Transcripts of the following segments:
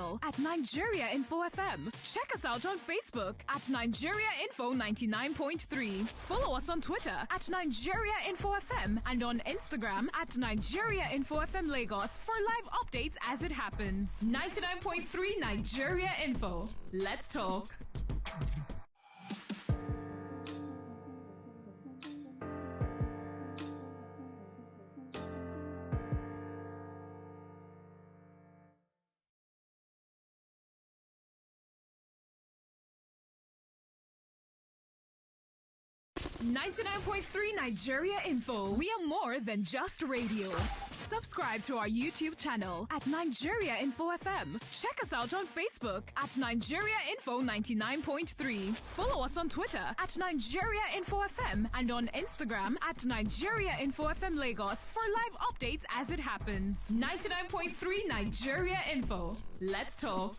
channel at Nigeria Info FM. Check us out on Facebook at Nigeria Info 99.3. Follow us on Twitter at Nigeria Info FM and on Instagram at Nigeria Info FM Lagos for live updates as it happens. 99.3 Nigeria Info. Let's talk. .3 Nigeria Info. We are more than just radio. Subscribe to our YouTube channel at Nigeria Info FM. Check us out on Facebook at Nigeria Info 99.3. Follow us on Twitter at Nigeria Info FM and on Instagram at Nigeria Info FM Lagos for live updates as it happens. 99.3 Nigeria Info. Let's talk.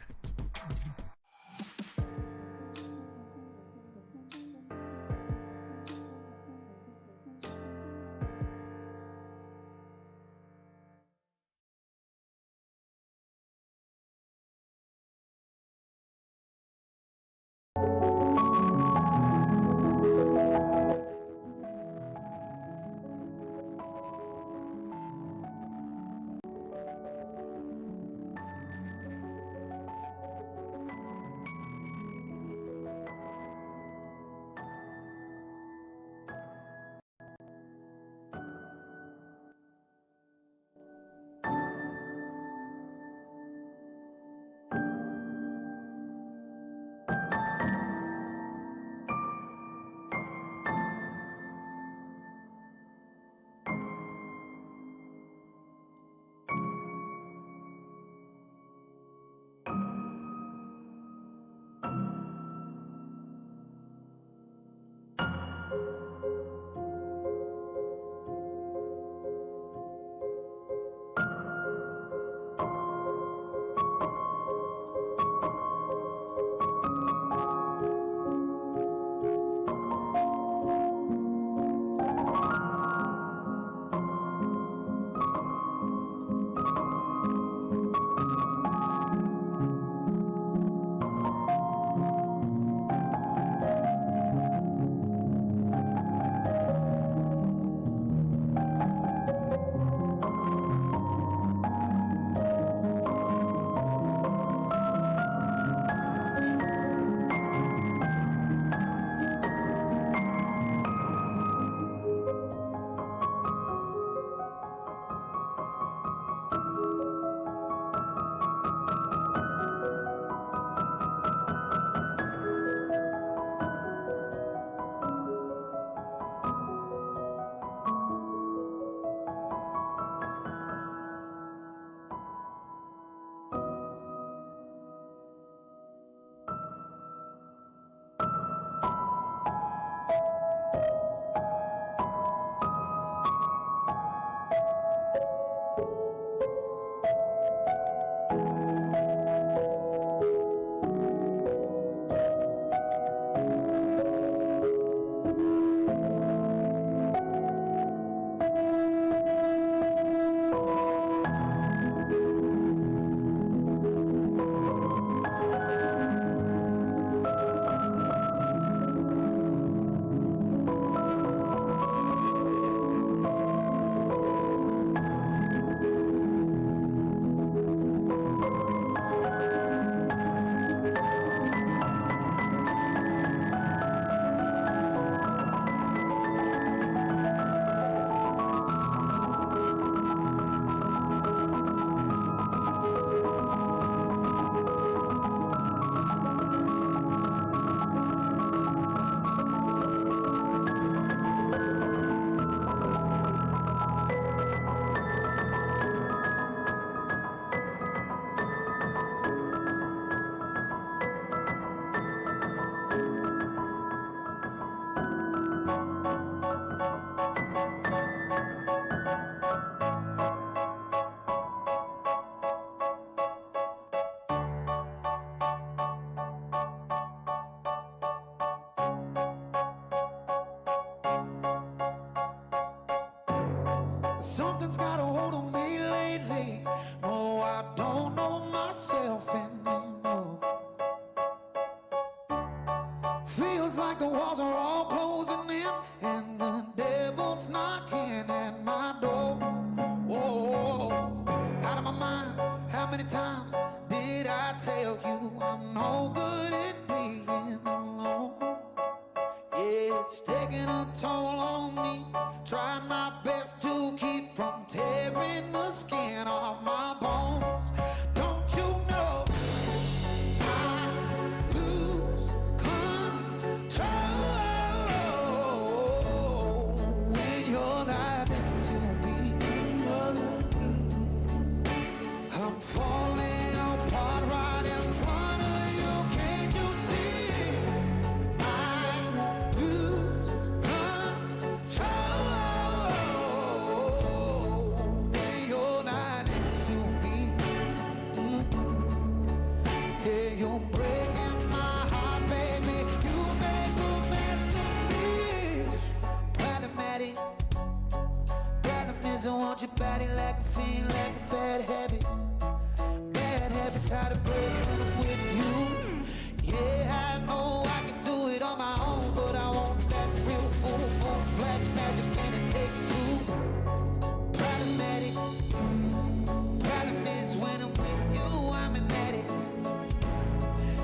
Something's got a hold on me lately. No, I don't know myself. spinning. Oh. Feels like the walls are all closing in, and the devil's knocking at my door. Whoa, out of my mind. How many times did I tell you I'm no good at being alone? Yeah, it's taking a toll on me. Trying my best to keep from tearing the skin off my bones. Don't you know I lose control when you're not next to me? I'm falling apart right in front of you. Can't you see? I lose control when you're not next to me. Yeah, you're breaking my heart, baby. You make a mess of me. Problematic. Problem is I want your body like a fiend, like a bad habit. Bad habits hard to break when I'm with you. Yeah, I know I can do it on my own, but I want that real full moon black magic, and it takes two. Problematic. Problem is when I'm with you, I'm an addict,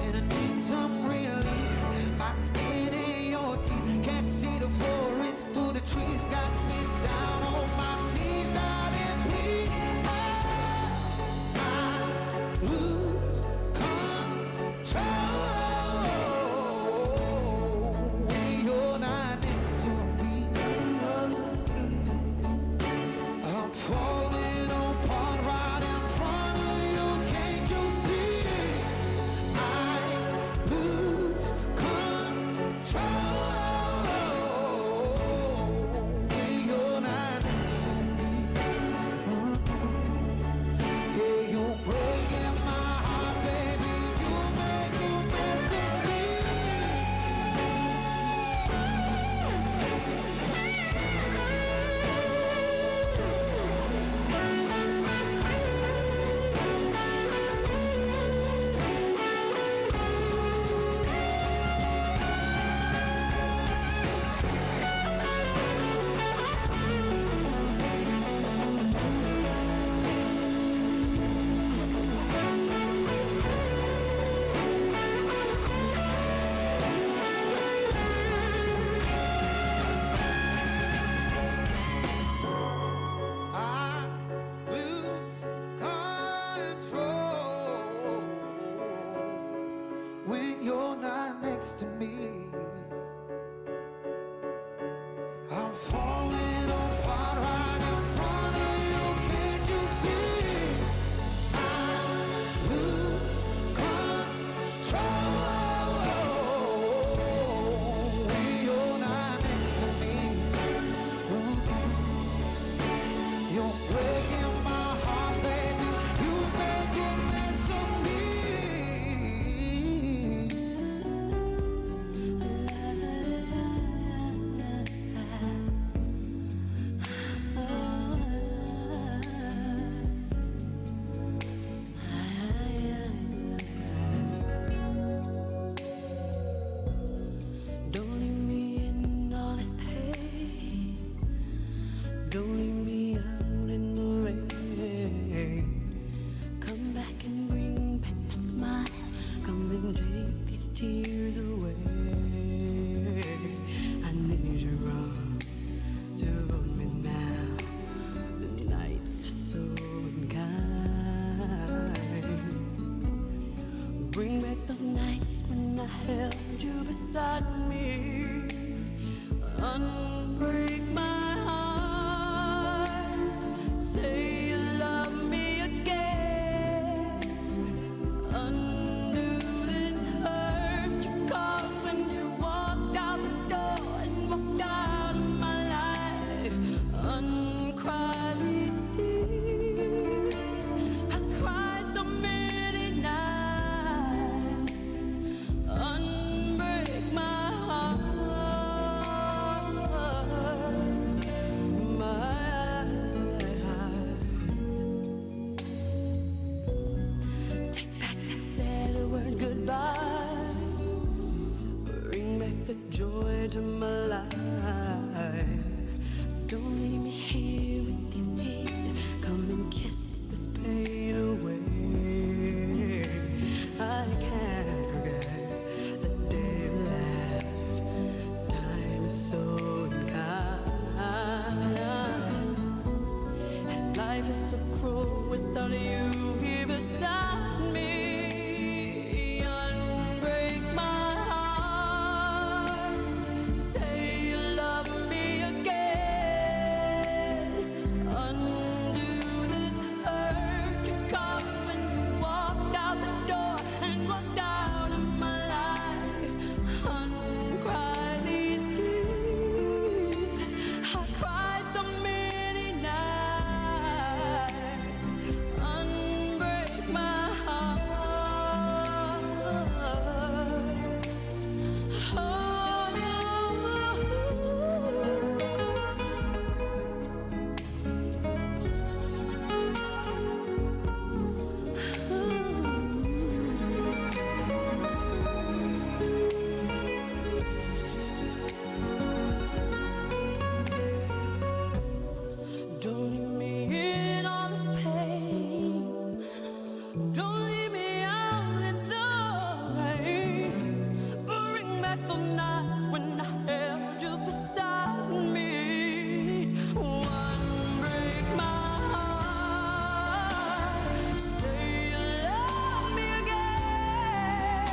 and I need some relief. My skin in your teeth, can't see the forest through the trees. Got me down on my knees, darling, please. I lose control when you're not next to me. I'm falling apart right in front of you. Can't you see? I lose control when you're not next to me. Yeah, you're breaking my heart, baby. You make a mess of me. I lose control when you're not next to me. I'm falling apart right in front of you. Can't you see? I lose control when you're not next to me. You're breaking my heart, baby. You make a mess of me. Don't leave me in all this pain. Don't leave me out in the rain. Come back and bring back my smile. Come and take these tears away. I need your arms to hold me now. The nights are so unkind. Bring back those nights when I held you beside me. Unbreak my heart. Say you love me again. Undo this hurt you caused when you walked out the door and walked out of my life. Uncry these tears. I cried so many nights. Unbreak my heart. goodbye. Bring back the joy to my life. Don't leave me here with these tears. Come and kiss this pain away. I can't forget the day you left. Time is so unkind, and life is so cruel without you here beside me. Unbreak my heart. Say you love me again. Undo this hurt. Come and walk out the door and walk out of my life. Uncry these tears. I cried so many nights. Unbreak my heart. Don't leave me in all this pain. Don't leave me out in the rain. Bring back the nights when I held you beside me. One break my heart. Say you love me again.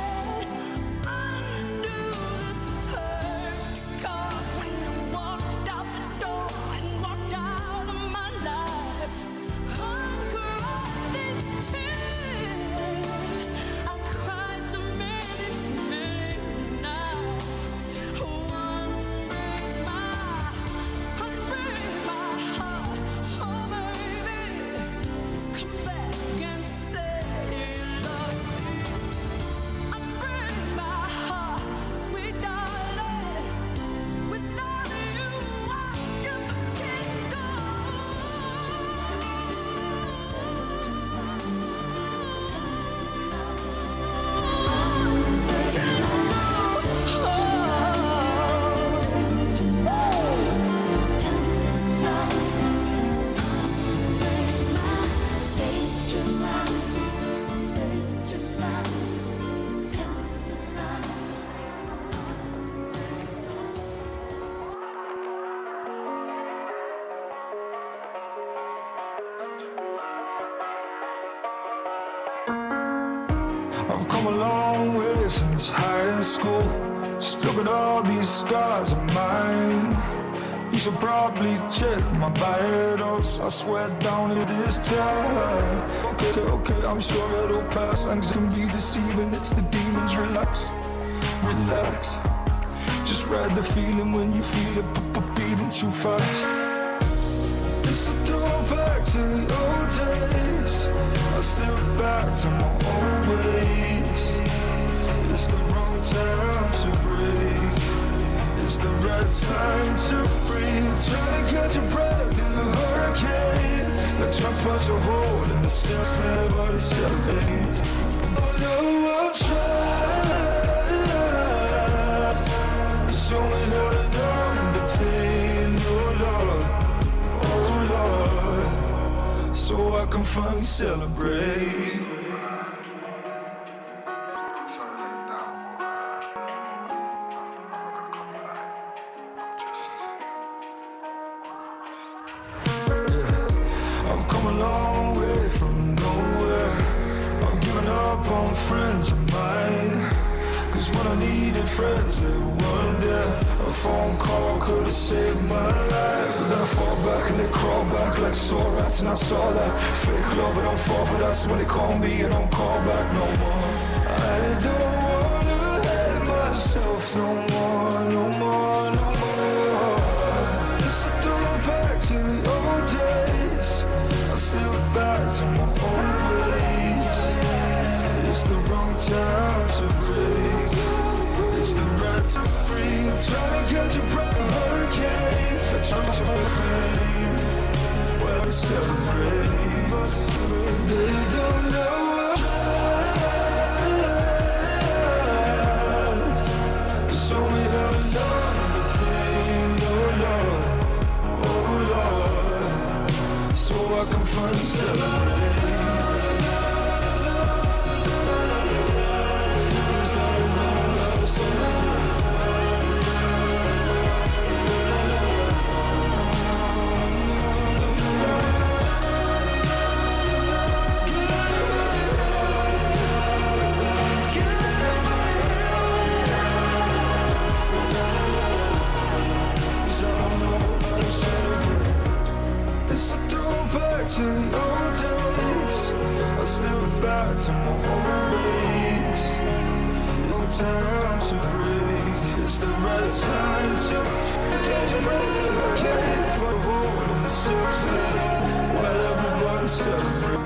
Undo this hurt. Cause when you walked out the door and walked out of my life, uncry these tears. I cried so many, many nights. One break my heart. Oh baby, come back and say you love me. Unbreak my heart, sweet darling. Without you, I just can't go. I've come a long way since high school. Just look at all these scars of mine. You should probably check my vitals. I swear down it is time. Okay, I'm sure it'll pass. Things can be deceiving, it's the demons. Relax, relax. Just ride the feeling when you feel it beating too fast. It's a throwback to the old days. I slip back to my old ways. It's the wrong time to break. It's the right time to breathe. Trying to catch your breath in the hurricane. Let's try punch a hole in the surf. Everybody celebrates. Oh no, I'll try. Show me how to numb the pain. Oh Lord, so I can finally celebrate. Sorry to let you down, but I'm not gonna come tonight. I've come a long way from nowhere. I've given up on friends of mine. Cause when I needed friends, they weren't there. A phone call could have saved my life. But then I fall back and they crawl back like sore rats. And I saw that fake love, I don't fall for that. So when they call me, I don't call back no more. I don't wanna hate myself no more, no more, no more. It's a throwback to the old days. I slip back to my old ways. It's the wrong time to break. It's the right to breathe. Trying to catch a breath, hurricane. I try to fade. Well, we celebrate. They don't know time to break. It's the right time to catch a break. Can't for holding the sunset while everybody celebrates.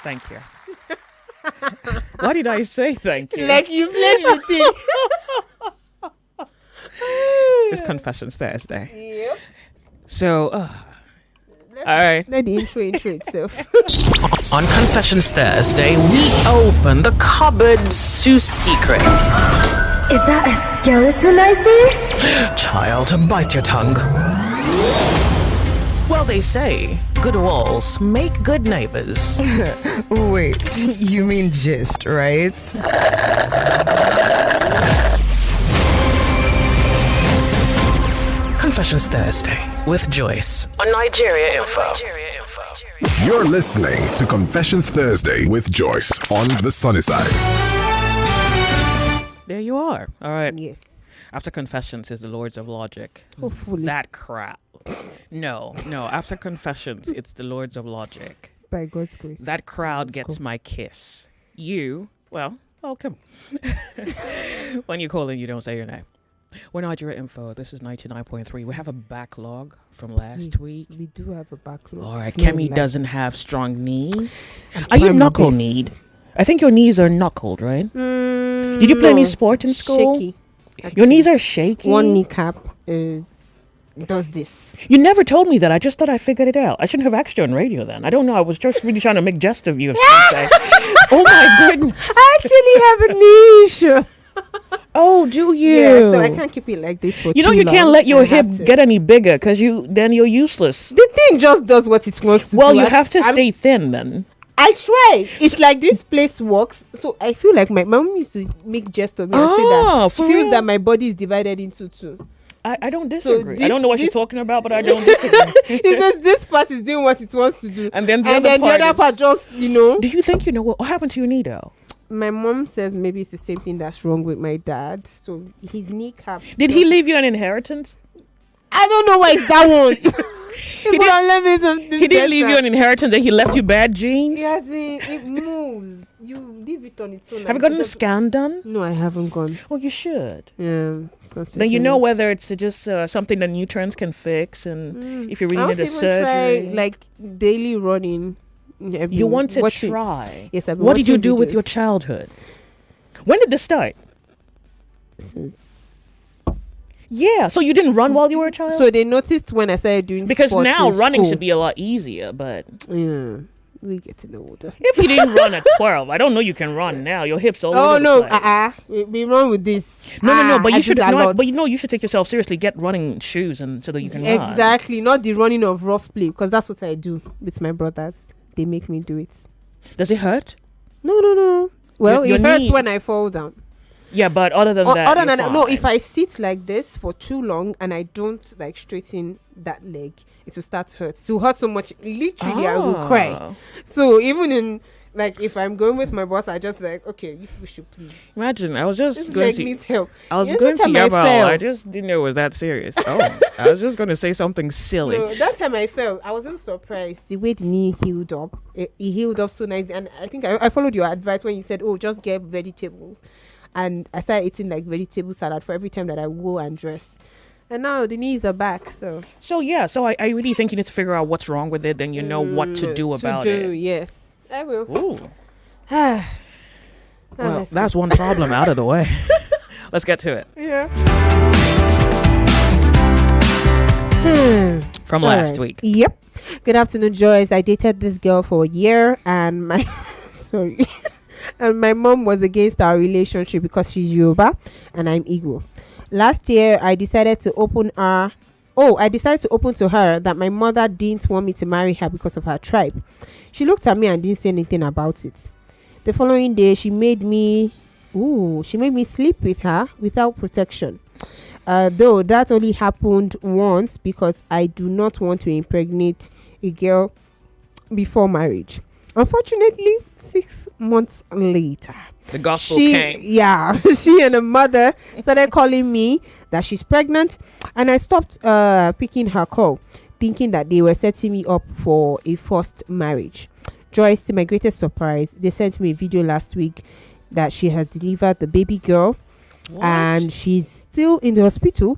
Thank you. Why did I say thank you? Like you played with it. It's Confessions Thursday. Yep. So, all right. Let the intro itself. On Confessions Thursday, we open the cupboards to secrets. Is that a skeleton I see? Child, bite your tongue. Well, they say good walls make good neighbors. Wait, you mean gist, right? Confessions Thursday with Joyce on Nigeria Info. You're listening to Confessions Thursday with Joyce on the sunny side. There you are. All right. Yes. After Confessions is the Lords of Logic. Hopefully. That crap. No. After Confessions, it's the Lords of Logic. By God's grace. That crowd gets my kiss. You, well, welcome. When you call in, you don't say your name. We're Nigeria Info. This is 99.3. We have a backlog from last week. We do have a backlog. All right. It's not Kemi like- doesn't have strong knees. I'm Are you trying my knuckle best. kneed? I think your knees are knuckled, right? Did you play any sport in school? Shaky. Your knees are shaky? One kneecap does this. You never told me that. I just thought I figured it out. I shouldn't have asked you on radio then. I don't know. I was just really trying to make jest of you. Oh my goodness. I actually have a knee issue. Oh, do you? Yeah, so I can't keep it like this for You know too you long. can't let your I have hip to. get any bigger because then you're useless. The thing just does what it wants to do. Well, you have to stay thin then. I try. It's like this place works. So I feel like my mom used to make jest of me and say that she for feels real? that my body is divided into two. I don't disagree. I this- don't know what she's this- talking about, but I don't disagree. It's just this part is doing what it wants to do. And then the and other then the part other is- part just, Do you think you know what happened to your knee though? My mom says maybe it's the same thing that's wrong with my dad. So his kneecap. Did he leave you an inheritance? I don't know why it's that one. He He didn't leave you an inheritance, that he left you bad genes? Yes, it moves. You leave it on its own. Have you gotten a scan done? No, I haven't gone. Oh, you should. Yeah. Then you know whether it's just something that nutrients can fix, and if you really I need a want to surgery. try like daily running. You want to try? Yes, I've been What did you watching do with videos. your childhood? When did this start? Yeah, so you didn't run while you were a child? So they noticed when I started doing Because sports now in running school. should be a lot easier, but Yeah, we getting older. if you didn't run at 12, I don't know you can run now. Your hips all Oh over no, the place. we run with this. No, but I you do should that no, lot. but you should take yourself seriously. Get running shoes and so that you can run. Exactly, not the running of rough play, because that's what I do with my brothers. They make me do it. Does it hurt? No. Well, Your it hurts knee- when I fall down. Yeah, but other than that, Other you're than that, no, fine. if I sit like this for too long and I don't like straighten that leg, it will start to hurt. It will hurt so much. Literally, I will cry. Oh. So even in like if I'm going with my boss, I just like, okay, you people should please. Imagine, I was just This going leg to. needs help. I was Every going to time I yell out. fell- I just didn't know it was that serious. Oh, I was just going to say something silly. No, that time I fell, I wasn't surprised. The way the knee healed up, it healed up so nicely. And I think I followed your advice when you said, oh, just get vegetables. And I started eating like vegetable salad for every time that I go and dress. And now the knees are back. So I really think you need to figure out what's wrong with it. Then you know what to do about it. Yes, I will. Ooh. Well, Well, that's one problem out of the way. Let's get to it. Yeah. From All last right. week. Yep. Good afternoon, Joyce. I dated this girl for a year, and my sorry, and my mom was against our relationship because she's Yoruba and I'm Igbo. Last year, I decided to open to her that my mother didn't want me to marry her because of her tribe. She looked at me and didn't say anything about it. The following day, she made me sleep with her without protection. Though that only happened once because I do not want to impregnate a girl before marriage. Unfortunately, 6 months later, The gospel came. yeah, she and her mother started calling me that she's pregnant, and I stopped picking her call, thinking that they were setting me up for a forced marriage. Joyce, to my greatest surprise, they sent me a video last week that she has delivered the baby girl. What? And she's still in the hospital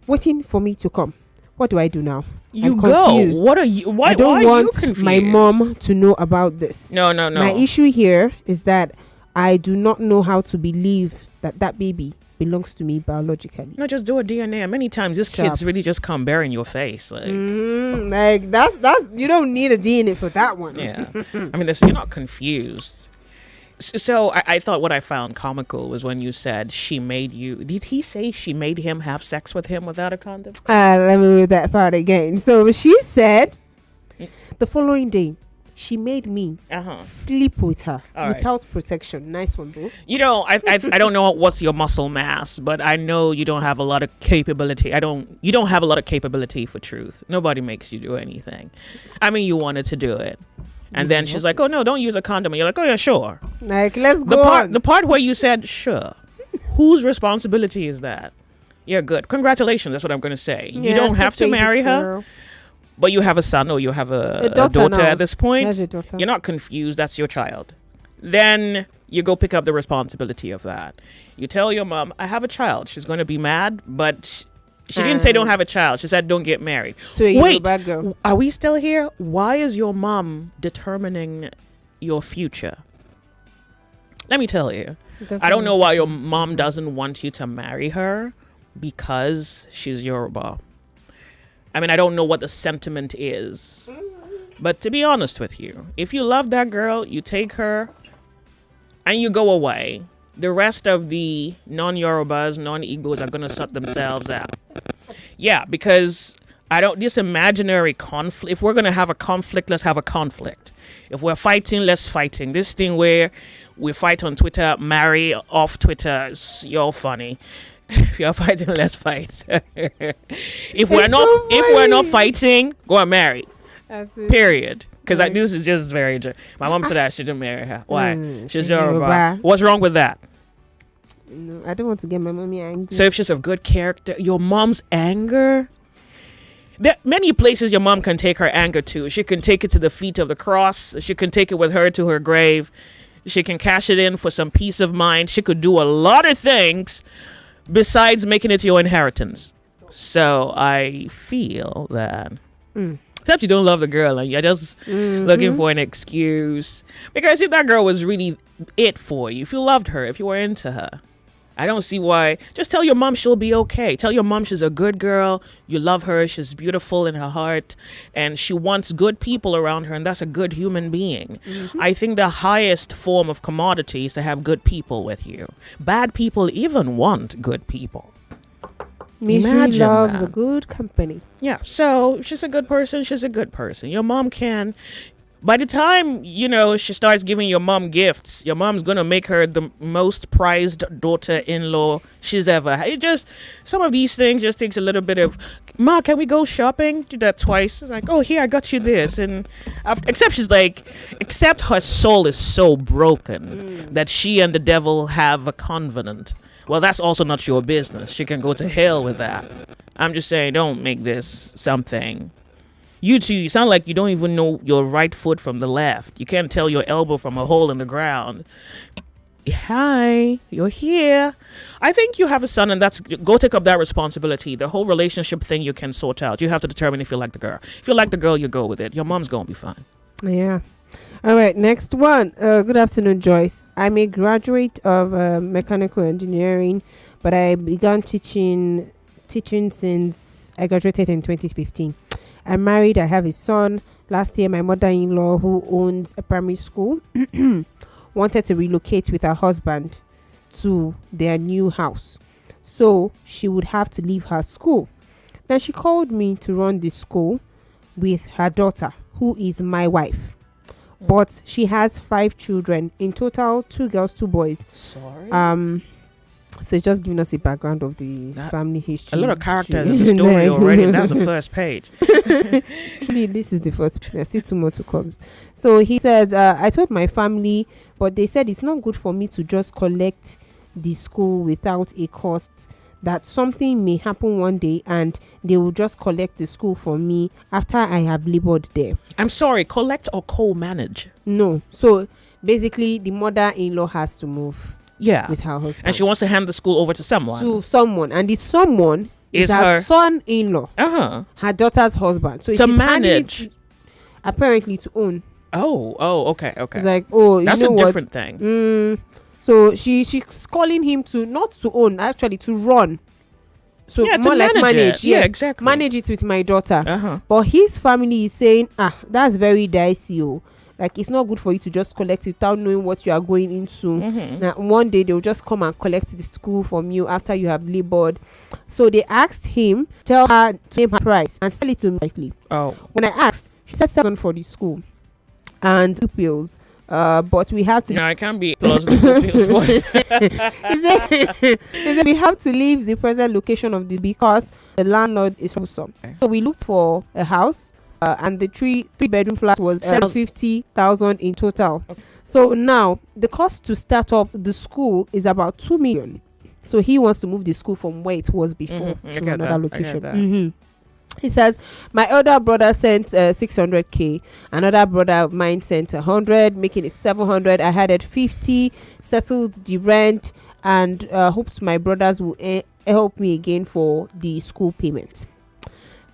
waiting for me to come. What do I do now? You I'm go. confused. What are you? Why? I don't why are want you confused? my mom to know about this. No. My issue here is that I do not know how to believe that that baby belongs to me biologically. No, just do a DNA. Many times, this kid's really just come bare in your face. Like, like that's you don't need a DNA for that one. yeah. I mean, you're not confused. So I thought what I found comical was when you said she made you. Did he say she made him have sex with him without a condom? Let me read that part again. So she said the following day, she made me sleep with her without protection. Nice one, bro. You know, I don't know what's your muscle mass, but I know you don't have a lot of capability. You don't have a lot of capability for truth. Nobody makes you do anything. I mean, you wanted to do it. And then she's like, oh, no, don't use a condom. And you're like, oh, yeah, sure. Like, let's go on. The part where you said, sure. Whose responsibility is that? Yeah, good. Congratulations. That's what I'm going to say. Yeah, you don't have to marry her, but you have a son or you have a daughter at this point. That's a daughter. You're not confused. That's your child. Then you go pick up the responsibility of that. You tell your mom, I have a child. She's going to be mad, but she didn't say don't have a child. She said don't get married. So wait, bad girl. Are we still here? Why is your mom determining your future? Let me tell you. I don't know why your mom doesn't want you to marry her because she's Yoruba. I mean, I don't know what the sentiment is. But to be honest with you, if you love that girl, you take her and you go away. The rest of the non-Yorubas, non-Igbos are going to sort themselves out. Yeah, because this imaginary conflict, if we're going to have a conflict, let's have a conflict. If we're fighting, let's fighting. This thing where we fight on Twitter, marry off Twitter, you're funny. If you're fighting, let's fight. If we're not fighting, go and marry. Period. Because this is just very. My mom said I shouldn't marry her. Why? She's Yoruba. What's wrong with that? No, I don't want to get my mommy angry. So if she's of good character, your mom's anger. There are many places your mom can take her anger to. She can take it to the feet of the cross. She can take it with her to her grave. She can cash it in for some peace of mind. She could do a lot of things besides making it your inheritance. So I feel that. Except you don't love the girl and you're just looking for an excuse. Because if that girl was really it for you, if you loved her, if you were into her, I don't see why. Just tell your mom she'll be okay. Tell your mom she's a good girl. You love her. She's beautiful in her heart. And she wants good people around her. And that's a good human being. I think the highest form of commodity is to have good people with you. Bad people even want good people. Misery loves a good company. Yeah, so she's a good person. She's a good person. Your mom can. By the time, she starts giving your mom gifts, your mom's going to make her the most prized daughter-in-law she's ever had. Some of these things just takes a little bit of, Ma, can we go shopping? Do that twice. It's like, oh, here, I got you this. And except her soul is so broken that she and the devil have a covenant. Well, that's also not your business. She can go to hell with that. I'm just saying, don't make this something. You two, you sound like you don't even know your right foot from the left. You can't tell your elbow from a hole in the ground. Hi, you're here. I think you have a son, and go take up that responsibility. The whole relationship thing you can sort out. You have to determine if you like the girl. If you like the girl, you go with it. Your mom's going to be fine. Yeah. All right, next one. Good afternoon, Joyce. I'm a graduate of mechanical engineering, but I began teaching since I graduated in 2015. I'm married. I have a son. Last year, my mother-in-law, who owns a primary school, wanted to relocate with her husband to their new house. So she would have to leave her school. Then she called me to run the school with her daughter, who is my wife. But she has 5 children in total, 2 girls, 2 boys. Sorry. So just giving us a background of the family history. A lot of characters in the story already. That's the first page. Actually, this is the first page. There's still 2 more to come. So he said, I told my family, but they said it's not good for me to just collect the school without a cost. That something may happen one day and they will just collect the school for me after I have labored there. I'm sorry, collect or co-manage? No. So basically, the mother-in-law has to move. Yeah. With her husband. And she wants to hand the school over to someone. To someone. And the someone is her son-in-law, her daughter's husband. So to she's manage, apparently to own. Okay. It's like, oh, that's you know a what? different thing. So she's calling him to not to own, actually to run. So Yeah, more to like manage. Yeah, Yes, exactly. manage it with my daughter. But his family is saying, that's very dicey. Like, it's not good for you to just collect it without knowing what you are going into. Now, one day they'll just come and collect the school from you after you have labored. So they asked him, tell her to name her price and sell it to me directly. When I asked, she said 7,000 for the school and pupils. But we have to. No, it can't be plus the pupils. He said we have to leave the present location of this because the landlord is troublesome. So we looked for a house. And the three-bedroom flat was 50,000 in total. So now the cost to start up the school is about 2 million. So he wants to move the school from where it was before to another location. He says, my elder brother sent 600k, another brother of mine sent 100, making it 700. I had 50, settled the rent, and hopes my brothers will help me again for the school payment.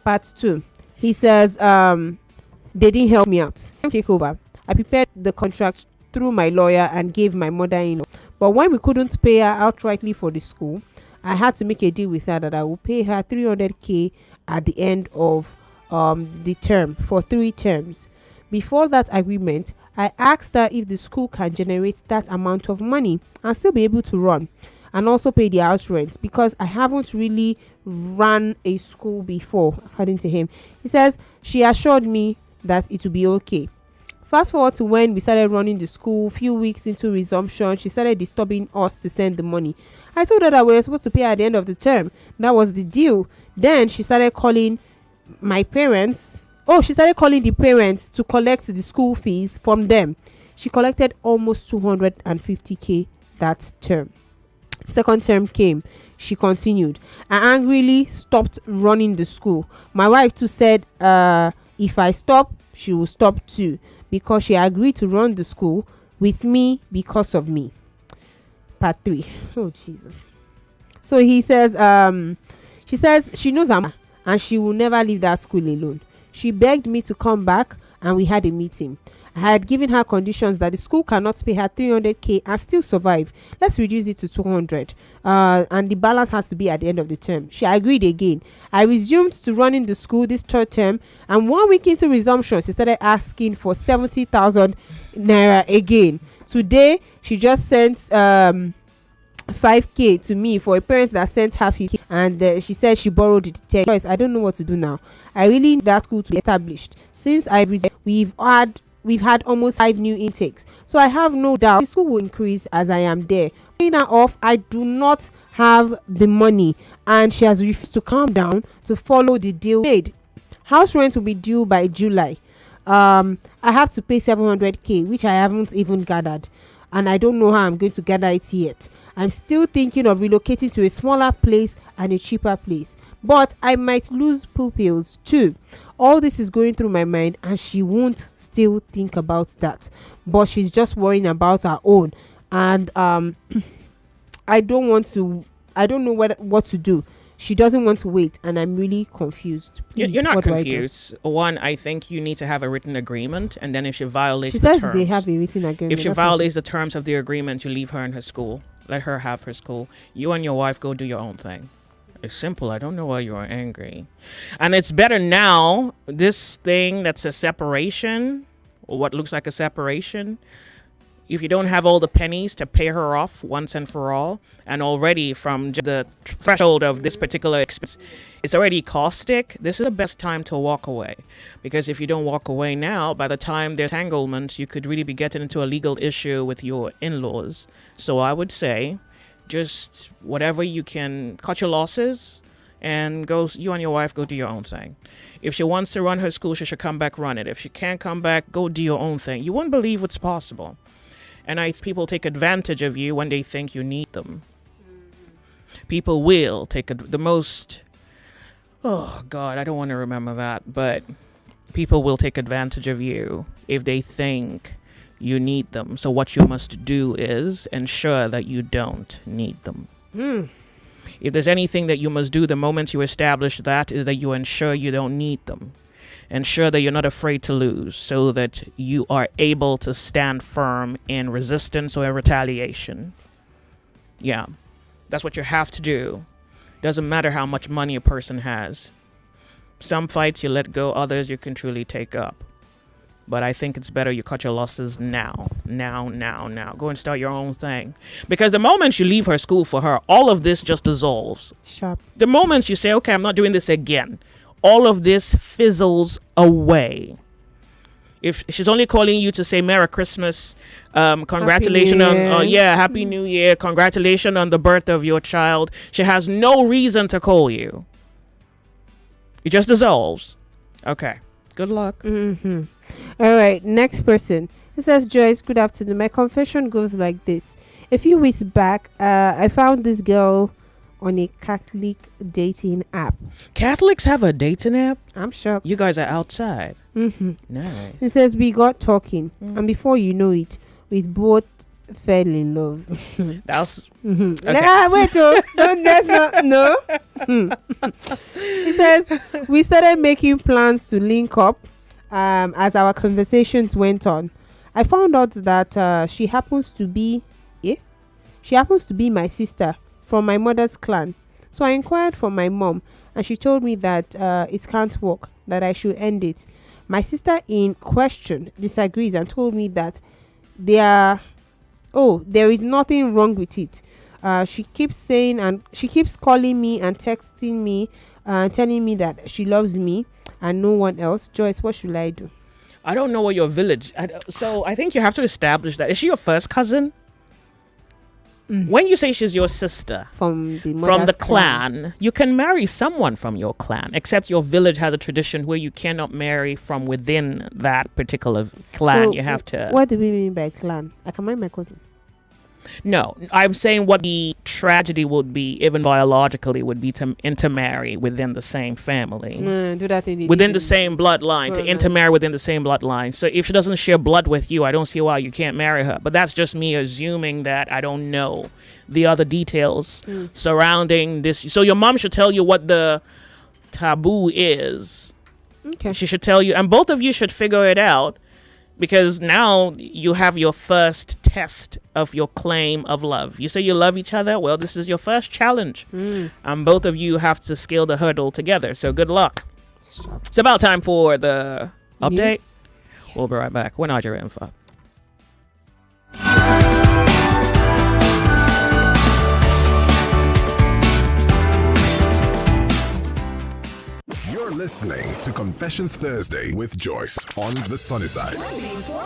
Part 2. He says, they didn't help me out. Take over. I prepared the contract through my lawyer and gave my mother-in-law. But when we couldn't pay her outrightly for the school, I had to make a deal with her that I will pay her 300k at the end of the term for 3 terms. Before that agreement, I asked her if the school can generate that amount of money and still be able to run and also pay the house rent, because I haven't really run a school before, according to him. He says she assured me that it will be okay. Fast forward to when we started running the school. Few weeks into resumption, she started disturbing us to send the money. I told her that we were supposed to pay at the end of the term. That was the deal. Then she started calling my parents. She started calling the parents to collect the school fees from them. She collected almost 250k that term. Second term came. She continued. I angrily stopped running the school. My wife too said if I stop, she will stop too, because she agreed to run the school with me because of me. Part 3. Oh Jesus. So he says she says she knows I'm and she will never leave that school alone. She begged me to come back and we had a meeting. I had given her conditions that the school cannot pay her 300k and still survive. Let's reduce it to 200. And the balance has to be at the end of the term. She agreed again. I resumed to running the school this third term, and 1 week into resumption, she started asking for 70,000 naira again. Today, she just sent 5k to me for a parent that sent her 50, and she said she borrowed it 10. Joyce, I don't know what to do now. I really need that school to be established. Since we've had almost 5 new intakes, so I have no doubt the school will increase as I am there. Paying her off, I do not have the money, and she has refused to calm down to follow the deal made. House rent will be due by July. I have to pay 700k, which I haven't even gathered, and I don't know how I'm going to gather it yet. I'm still thinking of relocating to a smaller place and a cheaper place, but I might lose pupils too. All this is going through my mind, and she won't still think about that, but she's just worrying about her own. And I don't know what to do. She doesn't want to wait, and I'm really confused. Please, you're not what do I do? confused. One, I think you need to have a written agreement, and then if she violates She the says terms, they have a written agreement. if she That's what violates the terms of the agreement, you leave her in her school. Let her have her school. You and your wife go do your own thing. It's simple. I don't know why you are angry. And it's better now, this thing that's a separation, or what looks like a separation, if you don't have all the pennies to pay her off once and for all, and already from the threshold of this particular expense, it's already caustic, this is the best time to walk away. Because if you don't walk away now, by the time there's entanglement, you could really be getting into a legal issue with your in-laws. So I would say, just whatever you can, cut your losses, and you and your wife go do your own thing. If she wants to run her school, she should come back run it. If she can't come back, go do your own thing. You won't believe what's possible. And people take advantage of you when they think you need them. People will take the most, oh God, I don't want to remember that, but people will take advantage of you if they think you need them. So what you must do is ensure that you don't need them. If there's anything that you must do the moment you establish that, is that you ensure you don't need them. Ensure that you're not afraid to lose, so that you are able to stand firm in resistance or in retaliation. Yeah, that's what you have to do. Doesn't matter how much money a person has. Some fights you let go, others you can truly take up. But I think it's better you cut your losses now. Go and start your own thing. Because the moment you leave her school for her, all of this just dissolves. Sharp. The moment you say, okay, I'm not doing this again, all of this fizzles away. If she's only calling you to say Merry Christmas, congratulations Happy New Year, congratulations on the birth of your child, she has no reason to call you. It just dissolves. Okay. Good luck. Mm-hmm. All right. Next person. It says, Joyce, good afternoon. My confession goes like this. A few weeks back, I found this girl on a Catholic dating app. Catholics have a dating app? I'm shocked. You guys are outside. Mm-hmm. Nice. It says we got talking, and before you know it, we both fell in love. That's mm-hmm. Okay. Wait, that's not no. It says we started making plans to link up. As our conversations went on, I found out that she happens to be my sister from my mother's clan. So I inquired from my mom, and she told me that it can't work, that I should end it. My sister in question disagrees and told me that there is nothing wrong with it. She keeps saying, and she keeps calling me and texting me, telling me that she loves me and no one else. Joyce, what should I do? I don't know what your village. So I think you have to establish that. Is she your first cousin? When you say she's your sister from the clan, you can marry someone from your clan, except your village has a tradition where you cannot marry from within that particular clan. So you have to. What do we mean by clan? I can marry my cousin. No, I'm saying what the tragedy would be, even biologically, would be to intermarry within the same family. Do that within the same bloodline, to intermarry within the same bloodline. So if she doesn't share blood with you, I don't see why you can't marry her. But that's just me assuming that I don't know the other details surrounding this. So your mom should tell you what the taboo is. Okay. She should tell you, and both of you should figure it out. Because now you have your first test of your claim of love. You say you love each other. Well, this is your first challenge. And both of you have to scale the hurdle together. So good luck. It's about time for the update. Yes. We'll be right back. We're Nigeria Info. You're listening to Confessions Thursday with Joyce on the sunny side.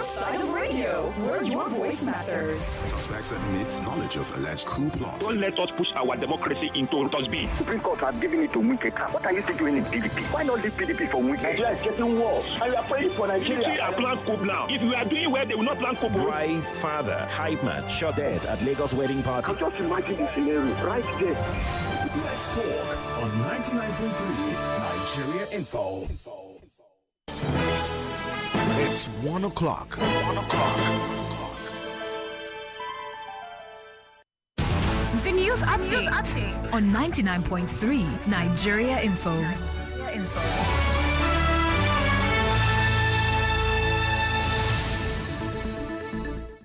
Side of radio, where your voice matters. Suspects admits knowledge of alleged coup plot. Don't let us push our democracy into Tosby. Supreme Court has given it to Wike. What are you still doing in PDP? Why not leave PDP for Wike? Nigeria is getting worse. And we are praying for Nigeria. And plan coup now. If we are doing well, they will not plan coup. Bride's father, hype man, shot dead at Lagos wedding party. I'm just imagine the scenario right there. Let's talk on 99.3 Nigeria Info. It's 1 o'clock. 1 o'clock. The news update on 99.3 Nigeria Info.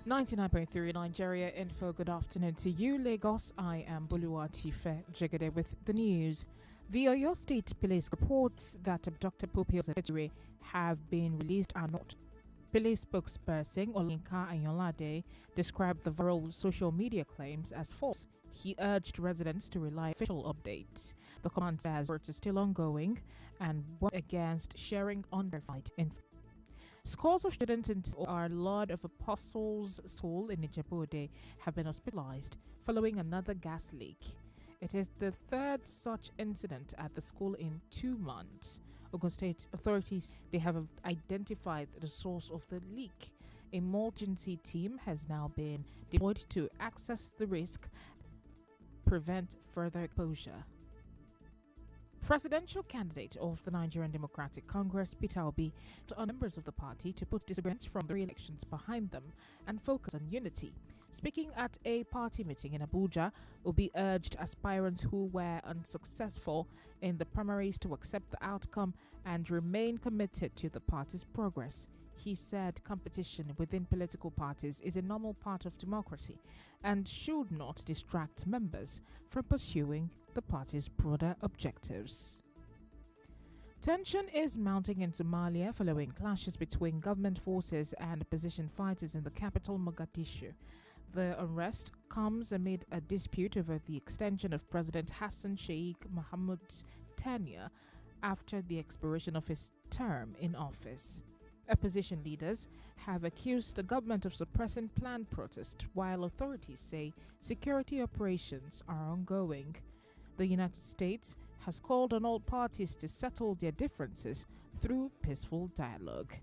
99.3 Nigeria Info. Good afternoon to you, Lagos. I am Buluwatife Jegede with the news. The Oyo State Police reports that abducted pupils at Ejire have been released and not. Police spokesperson Olinka Ayolade described the viral social media claims as false. He urged residents to rely on official updates. The command says work is still ongoing and warned against sharing unverified info. Scores of students in our Lord of Apostles School in Ijebu-Ode have been hospitalized following another gas leak. It is the third such incident at the school in 2 months. Ogun State authorities, they have identified the source of the leak. A emergency team has now been deployed to assess the risk, prevent further exposure. Presidential candidate of the Nigerian Democratic Congress, Peter Obi, to members of the party to put disagreements from the elections behind them and focus on unity. Speaking at a party meeting in Abuja, Obi urged aspirants who were unsuccessful in the primaries to accept the outcome and remain committed to the party's progress. He said competition within political parties is a normal part of democracy and should not distract members from pursuing the party's broader objectives. Tension is mounting in Somalia following clashes between government forces and opposition fighters in the capital Mogadishu. The unrest comes amid a dispute over the extension of President Hassan Sheikh Mohammed's tenure after the expiration of his term in office. Opposition leaders have accused the government of suppressing planned protest, while authorities say security operations are ongoing. The United States has called on all parties to settle their differences through peaceful dialogue.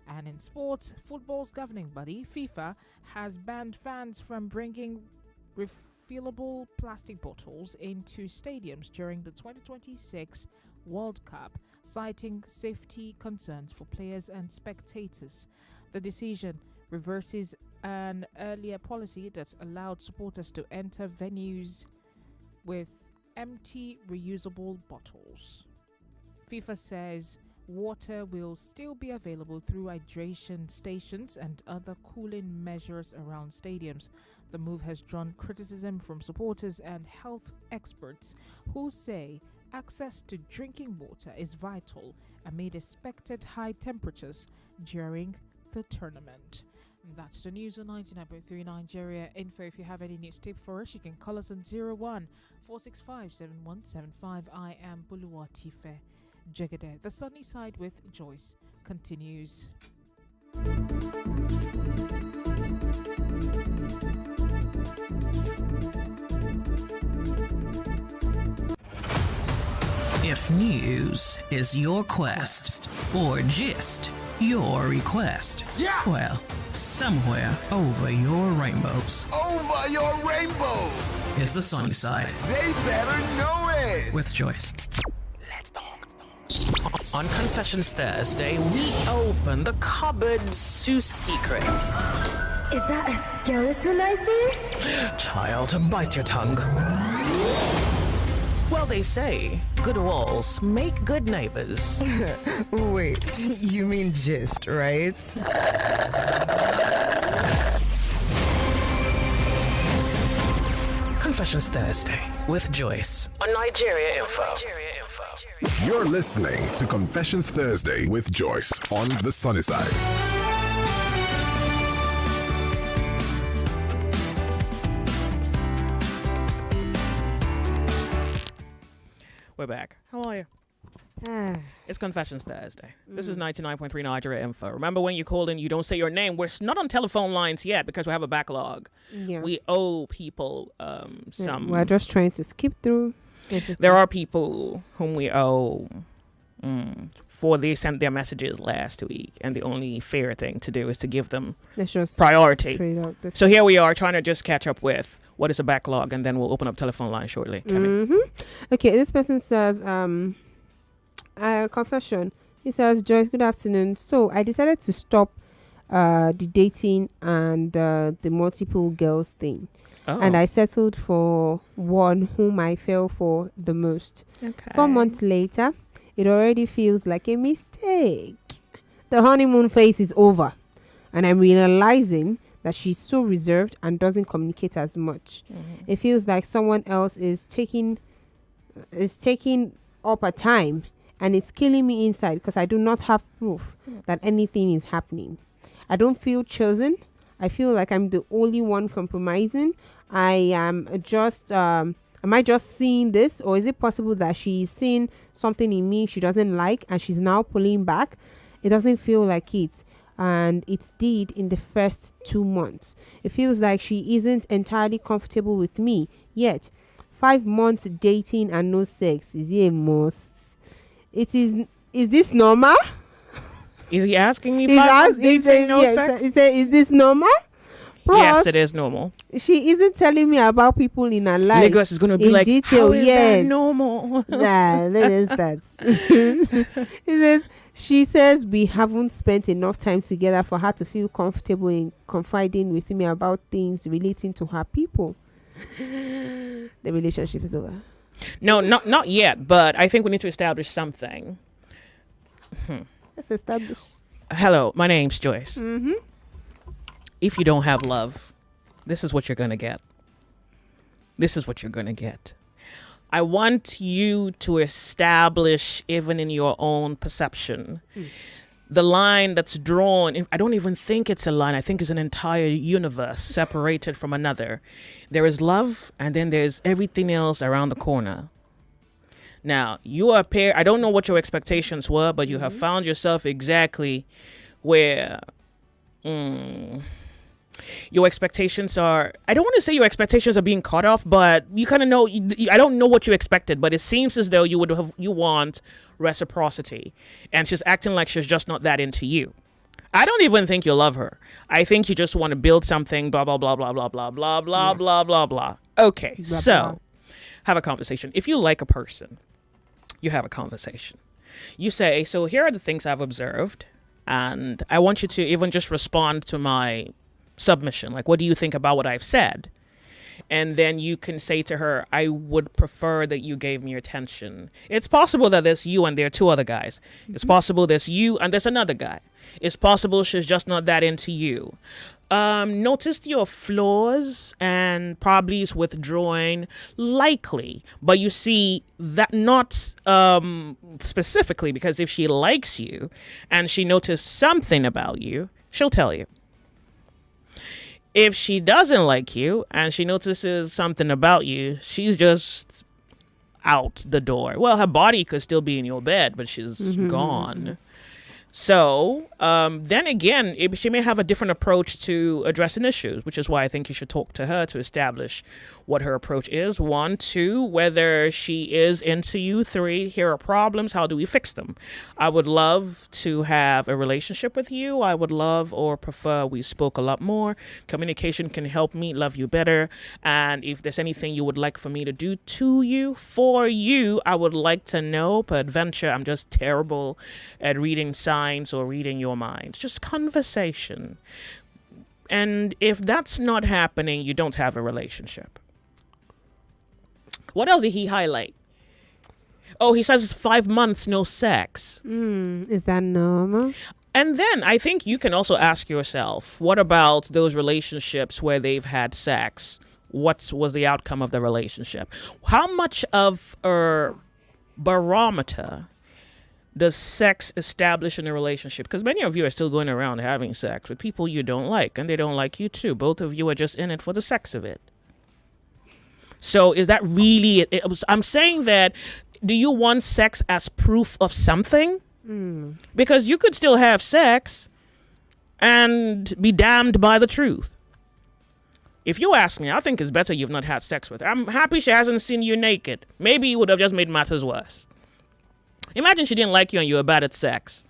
And in sports, football's governing body, FIFA, has banned fans from bringing refillable plastic bottles into stadiums during the 2026 World Cup, citing safety concerns for players and spectators. The decision reverses an earlier policy that allowed supporters to enter venues with empty reusable bottles. FIFA says water will still be available through hydration stations and other cooling measures around stadiums. The move has drawn criticism from supporters and health experts who say access to drinking water is vital amid expected high temperatures during the tournament. And that's the news on 99.3 Nigeria Info. If you have any news tip for us, you can call us on 01 465 7175. I am Buluwatife Jegede. The Sunny Side with Joyce continues. If news is your quest, or gist your request, yeah, well, somewhere over your rainbows over your rainbow is the sunny side. They better know it. With Joyce. Let's talk. On Confessions Thursday, we open the cupboards to secrets. Is that a skeleton I see? Child, bite your tongue. Well, they say good walls make good neighbors. Wait, you mean gist, right? Confessions Thursday with Joyce on Nigeria Info. You're listening to Confessions Thursday with Joyce on the Sunny Side. We're back. How are you? It's Confessions Thursday. This is 99.3 Nigeria Info. Remember, when you called in, you don't say your name. We're not on telephone lines yet because we have a backlog. Yeah. We owe people some. We're just trying to skip through everything. There are people whom we owe for they sent their messages last week, and the only fair thing to do is to give them priority. So here we are trying to just catch up with what is a backlog, and then we'll open up telephone line shortly. Okay, this person says, confession. He says, Joyce, good afternoon. So I decided to stop the dating and the multiple girls thing. And I settled for one whom I fell for the most. 4 months later, it already feels like a mistake. The honeymoon phase is over, and I'm realizing that she's so reserved and doesn't communicate as much. It feels like someone else is taking up her time, and it's killing me inside because I do not have proof that anything is happening. I don't feel chosen. I feel like I'm the only one compromising. Am I just seeing this, or is it possible that she's seeing something in me she doesn't like and she's now pulling back? It doesn't feel like it. And it did in the first 2 months. It feels like she isn't entirely comfortable with me yet. 5 months dating and no sex is a must. Is this normal? Is he asking me? 5 months dating, no sex? Is this normal? Plus, yes, it is normal. She isn't telling me about people in her life. Lagos is going to be in like, detail. how is Yes. that normal? Nah, that is that. She says we haven't spent enough time together for her to feel comfortable in confiding with me about things relating to her people. The relationship is over. No, not yet, but I think we need to establish something. Let's establish. Hello, my name's Joyce. Mm-hmm. If you don't have love, this is what you're going to get. This is what you're going to get. I want you to establish, even in your own perception, the line that's drawn. I don't even think it's a line. I think it's an entire universe separated from another. There is love, and then there's everything else around the corner. Now, you are a pair. I don't know what your expectations were, but you have found yourself exactly where your expectations are. I don't want to say your expectations are being cut off, but you kind of know. I don't know what you expected, but it seems as though you want reciprocity, and she's acting like she's just not that into you. I don't even think you love her. I think you just want to build something. Blah blah blah blah blah blah blah blah blah blah blah. Okay, Blah, so blah. have a conversation. If you like a person, you have a conversation. You say, so here are the things I've observed, and I want you to even just respond to my submission. Like, what do you think about what I've said? And then you can say to her, I would prefer that you gave me attention. It's possible that there's you and there are two other guys. It's possible there's you and there's another guy. It's possible she's just not that into you. Noticed your flaws and probably is withdrawing, likely. But you see that not specifically, because if she likes you and she noticed something about you, she'll tell you. If she doesn't like you and she notices something about you, she's just out the door. Well, her body could still be in your bed, but she's gone. So then again, she may have a different approach to addressing issues, which is why I think you should talk to her to establish what her approach is. 1, 2, whether she is into you. 3, here are problems. How do we fix them? I would love to have a relationship with you. I would love or prefer we spoke a lot more. Communication can help me love you better. And if there's anything you would like for me to do to you, for you, I would like to know. Peradventure, I'm just terrible at reading signs or reading your mind. Just conversation. And if that's not happening, you don't have a relationship. What else did he highlight? Oh, he says it's 5 months, no sex. Is that normal? And then I think you can also ask yourself, what about those relationships where they've had sex? What was the outcome of the relationship? How much of a barometer does sex establish in a relationship? Because many of you are still going around having sex with people you don't like, and they don't like you too. Both of you are just in it for the sex of it. So is that really it? I'm saying that, do you want sex as proof of something? Because you could still have sex and be damned by the truth. If you ask me, I think it's better you've not had sex with her. I'm happy she hasn't seen you naked. Maybe it would have just made matters worse. Imagine she didn't like you and you were bad at sex.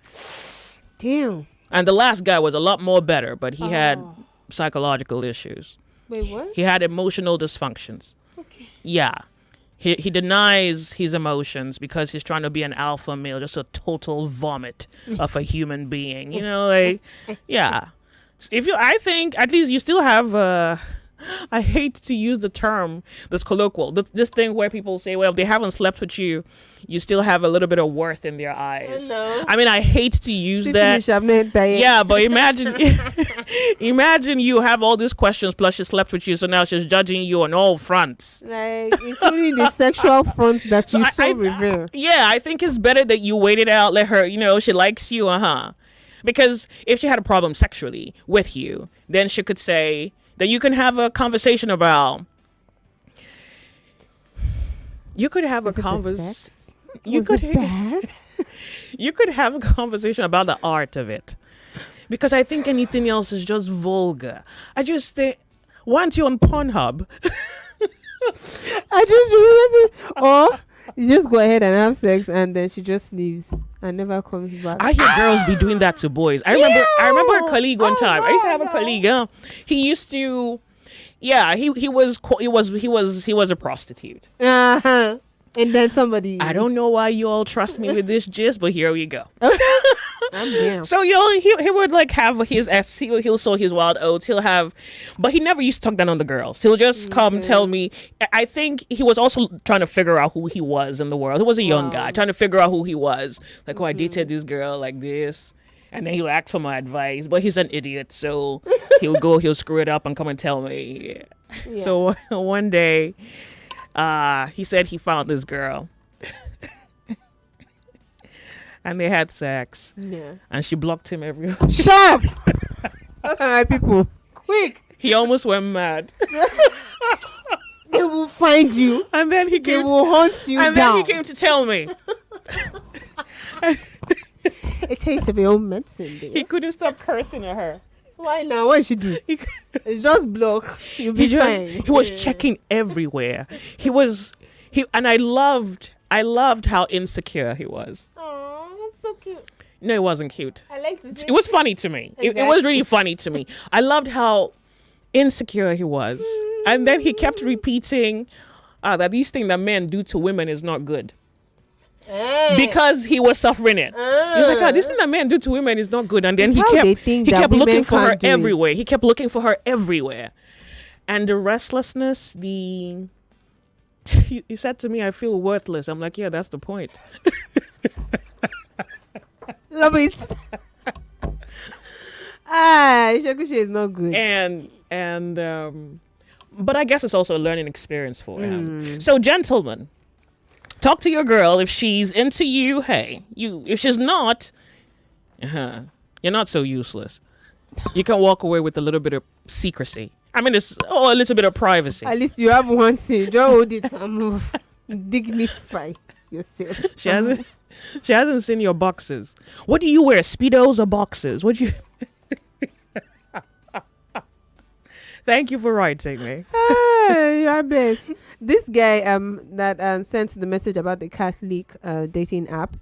Damn. And the last guy was a lot more better, but he had psychological issues. Wait, what? He had emotional dysfunctions. Okay. Yeah. He denies his emotions because he's trying to be an alpha male, just a total vomit of a human being. You know, like, yeah. I think at least you still have I hate to use the term that's colloquial. This thing where people say, well, if they haven't slept with you, you still have a little bit of worth in their eyes. I mean, I hate to use that. Yeah, but imagine you have all these questions, plus she slept with you, so now she's judging you on all fronts. Like, including the sexual fronts that you so revere. Yeah, I think it's better that you wait it out, let her, she likes you, Because if she had a problem sexually with you, then she could say that you can have a conversation about. You could have a conversation. You could have a conversation about the art of it, because I think anything else is just vulgar. I just think, weren't you on Pornhub? I just realized it. Or You just go ahead and have sex, and then she just leaves and never comes back. I hear girls be doing that to boys. I remember a colleague one time. I used to have a colleague. He used to, yeah. He was a prostitute. Uh-huh. And then somebody. I don't know why you all trust me with this gist, but here we go. Okay. I'm down. So he would like have his he'll sow his wild oats. He'll have, but he never used to talk down on the girls. He'll just come tell me. I think he was also trying to figure out who he was in the world. He was a young guy trying to figure out who he was. Like, I dated this girl like this, and then he'll ask for my advice. But he's an idiot, so he'll screw it up and come and tell me. Yeah. So one day, he said he found this girl. And they had sex. Yeah. And she blocked him everywhere. Shut up! That's my people. Quick! He almost went mad. They will find you. And then they will hunt you down. And then he came to tell me. It tastes of your own medicine, babe. He couldn't stop cursing at her. Why now? What should you do? It's just block. You'll be fine. He was checking everywhere. And I loved how insecure he was. So cute. No, it wasn't cute. I liked it. It was funny to me. Exactly. It was really funny to me. I loved how insecure he was. And then he kept repeating that these things that men do to women is not good. Because he was suffering it. He was like, this thing that men do to women is not good. And then he kept looking for her everywhere. He kept looking for her everywhere. And the restlessness, he said to me, I feel worthless. I'm like, yeah, that's the point. Love it. Shakusha is not good. But I guess it's also a learning experience for him. So, gentlemen, talk to your girl. If she's into you, hey, if she's not, you're not so useless. You can walk away with a little bit of secrecy. I mean, a little bit of privacy. At least you have one thing. Just hold it and move. Dignify yourself. She hasn't seen your boxes. What do you wear? Speedos or boxes? What do you? Thank you for writing me. You're best. This guy that sent the message about the Catholic dating app.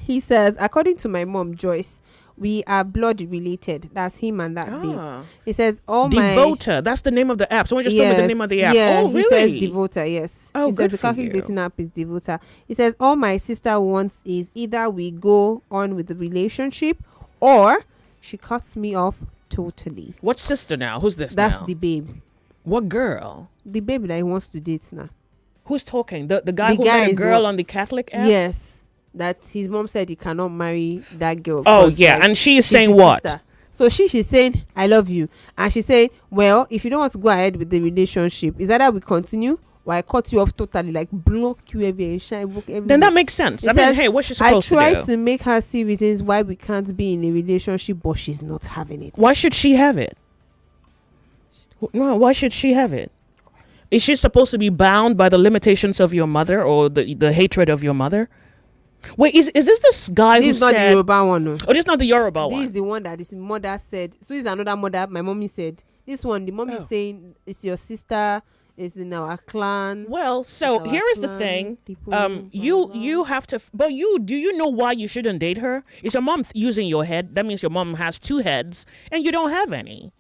He says, according to my mom Joyce, we are blood related. That's him and that babe. He says, Devota. That's the name of the app. Someone just told me the name of the app. Yeah, oh, really? He says Devota, yes. Oh, he good says the for Catholic you. dating app is Devota. He says, all my sister wants is either we go on with the relationship or she cuts me off totally. What sister now? Who's this That's now? the babe. What girl? The babe that he wants to date now. Who's talking? The guy who met a girl on the Catholic app? Yes. That his mom said he cannot marry that girl. Oh, yeah. And she is saying what? Sister. So she's saying, I love you. And she's saying, well, if you don't want to go ahead with the relationship, is either we continue or I cut you off totally, like block you everywhere. Then that makes sense. I mean, hey, what's she supposed to do? I tried to make her see reasons why we can't be in a relationship, but she's not having it. Why should she have it? No, why should she have it? Is she supposed to be bound by the limitations of your mother or the hatred of your mother? Wait, is this guy who said... This is not the Yoruba one, no. Oh, this is not the Yoruba one. This is the one that his mother said. So this is another mother, my mommy said. This one, the mommy is saying, it's your sister, it's in our clan. Well, so here is the thing. You have to... But do you know why you shouldn't date her? Is your mom using your head? That means your mom has two heads, and you don't have any.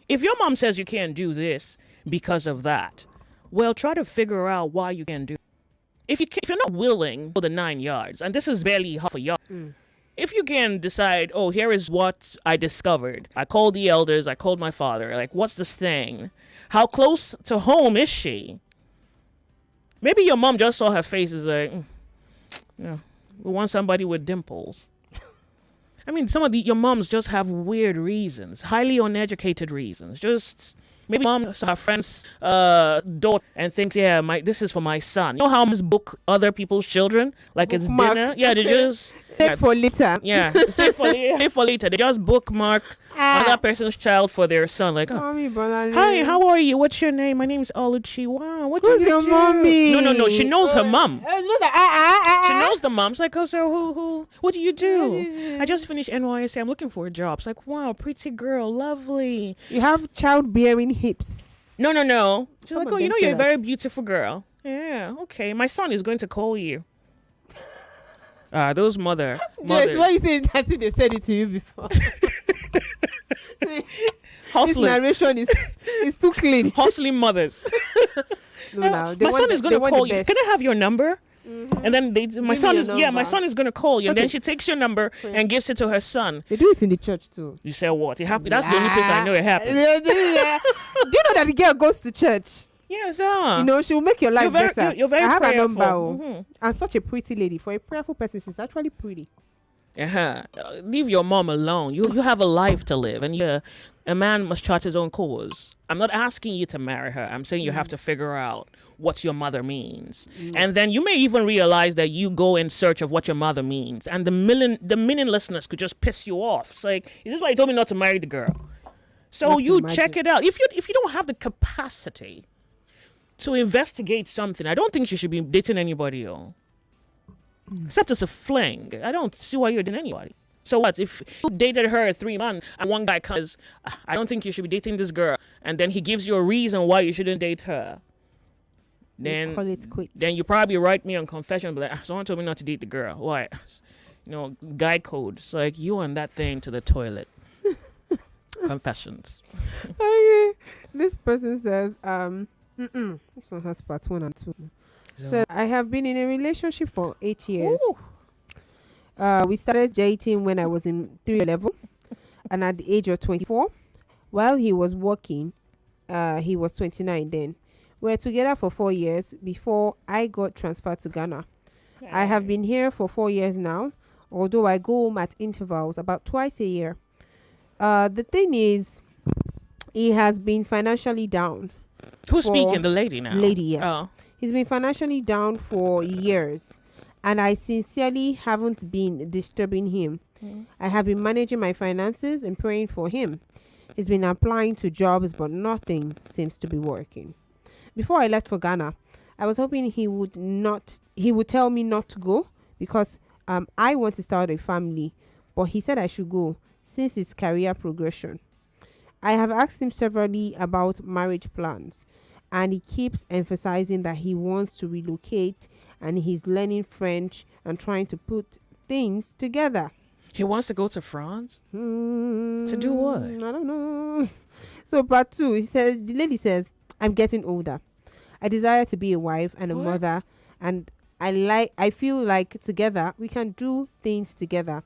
If your mom says you can't do this because of that, well, try to figure out why you can't do it. If you're not willing for the 9 yards, and this is barely half a yard, if you can decide, oh, here is what I discovered. I called the elders. I called my father. Like, what's this thing? How close to home is she? Maybe your mom just saw her face as like, we want somebody with dimples. I mean, some of your moms just have weird reasons, highly uneducated reasons. Just... Maybe mom saw her friend's daughter and thinks, this is for my son. You know how moms book other people's children? Like it's dinner? Yeah, they just... Save for later. Yeah, save for later. They just bookmark another person's child for their son. Like, hi, how are you? What's your name? My name is Oluchi. Wow, who's your mommy? No. She knows her mom. She knows the mom. She's like, oh, so what do you do? I just finished NYSC. I'm looking for a job. It's like, wow, pretty girl, lovely. You have childbearing hips. No. She's like, oh, you're a very beautiful girl. Yeah, okay. My son is going to call you. Those mothers. Joyce, why you saying that? They said it to you before. This narration is too clean. Hustling mothers. No, my son is going to call you. Can I have your number? Mm-hmm. And then my son is going to call you. And then she takes your number and gives it to her son. They do it in the church too. You say what? It happened. That's the only place I know it happens. Do you know that the girl goes to church? Yes, she will make your life better. You're very I have prayerful. a number. And such a pretty lady. For a prayerful person, she's actually pretty. Leave your mom alone. You have a life to live, and a man must chart his own course. I'm not asking you to marry her. I'm saying you have to figure out what your mother means, and then you may even realize that you go in search of what your mother means, and the meaninglessness could just piss you off. It's like, is this why you told me not to marry the girl? So you check it out. If you don't have the capacity to investigate something, I don't think you should be dating anybody else. Except it's a fling. I don't see why you're dating anybody. So what? If you dated her 3 months and one guy comes, I don't think you should be dating this girl, and then he gives you a reason why you shouldn't date her. Then call it quits. Then you probably write me on confession, but like, someone told me not to date the girl. Why? Guy code. It's like you and that thing to the toilet. Confessions. Okay. This person says, this one has parts 1 and 2. So I have been in a relationship for 8 years. We started dating when I was in 3 level, and at the age of 24, while he was working, he was 29 then. We were together for 4 years before I got transferred to Ghana. I have been here for 4 years now, although I go home at intervals about twice a year. The thing is, he has been financially down. Who's speaking? The lady now? Lady, yes. Oh. He's been financially down for years, and I sincerely haven't been disturbing him. I have been managing my finances and praying for him. He's been applying to jobs, but nothing seems to be working. Before I left for Ghana, I was hoping he would tell me not to go because I want to start a family, but he said I should go since it's career progression. I have asked him severally about marriage plans, and he keeps emphasizing that he wants to relocate and he's learning French and trying to put things together. He wants to go to France? To do what? I don't know. So part 2, the lady says, I'm getting older. I desire to be a wife and a mother, and I feel like together we can do things together.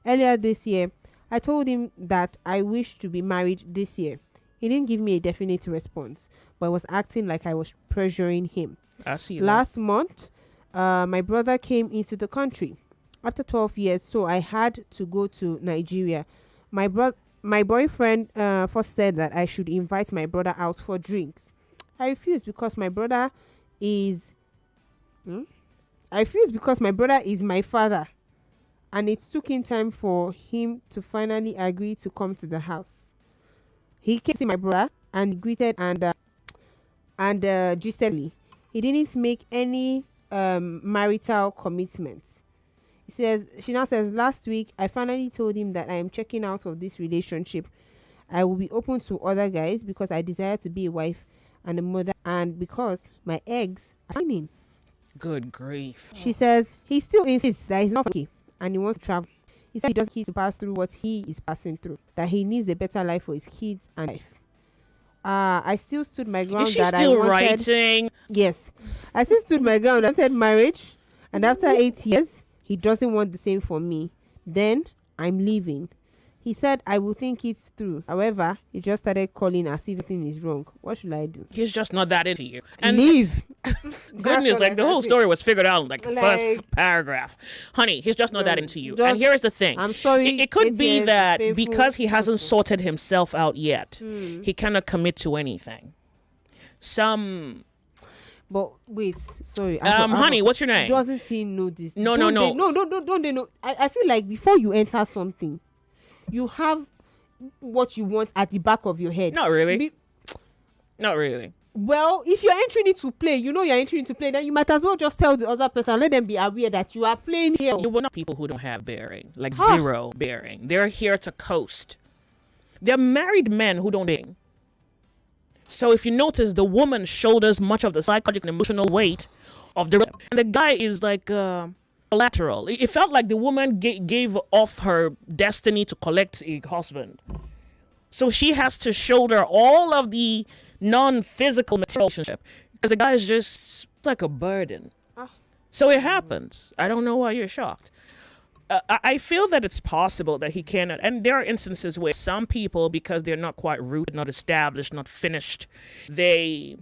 Earlier this year, I told him that I wish to be married this year. He didn't give me a definite response, but was acting like I was pressuring him. I see. Last month, my brother came into the country after 12 years, so I had to go to Nigeria. My boyfriend first said that I should invite my brother out for drinks. I refused because my brother is my father, and it took him time for him to finally agree to come to the house. He came to see my brother and greeted and gisely. He didn't make any marital commitments. She now says, last week I finally told him that I am checking out of this relationship. I will be open to other guys because I desire to be a wife and a mother, and because my eggs are shining. Good grief. She says he still insists that he's not okay and he wants to travel. He said he doesn't need to pass through what he is passing through, that he needs a better life for his kids and life. I still stood my ground. Is she still writing? Yes. I still stood my ground. I said marriage, and after 8 years, he doesn't want the same for me. Then I'm leaving. He said I will think it through. However, he just started calling as if everything is wrong. What should I do? He's just not that into you. And leave. Goodness, like the whole story was figured out in the first paragraph. Honey, he's just not that into you. And here's the thing. I'm sorry. It could be that because he hasn't sorted himself out yet, he cannot commit to anything. But wait, sorry. Honey, what's your name? Doesn't he know this? No. Don't they know? I feel like before you enter something, you have what you want at the back of your head. Not really. Not really. Well, if you're entering it to play, you're entering it to play, then you might as well just tell the other person, let them be aware that you are playing here. You will not people who don't have bearing, like zero bearing. They're here to coast. They're married men who don't date. So if you notice, the woman shoulders much of the psychological and emotional weight of the, and the guy is like collateral. It felt like the woman gave off her destiny to collect a husband. So she has to shoulder all of the non-physical material relationship because the guy is just like a burden. So it happens. I don't know why you're shocked. I feel that it's possible that he cannot, and there are instances where some people, because they're not quite rooted, not established, not finished, they're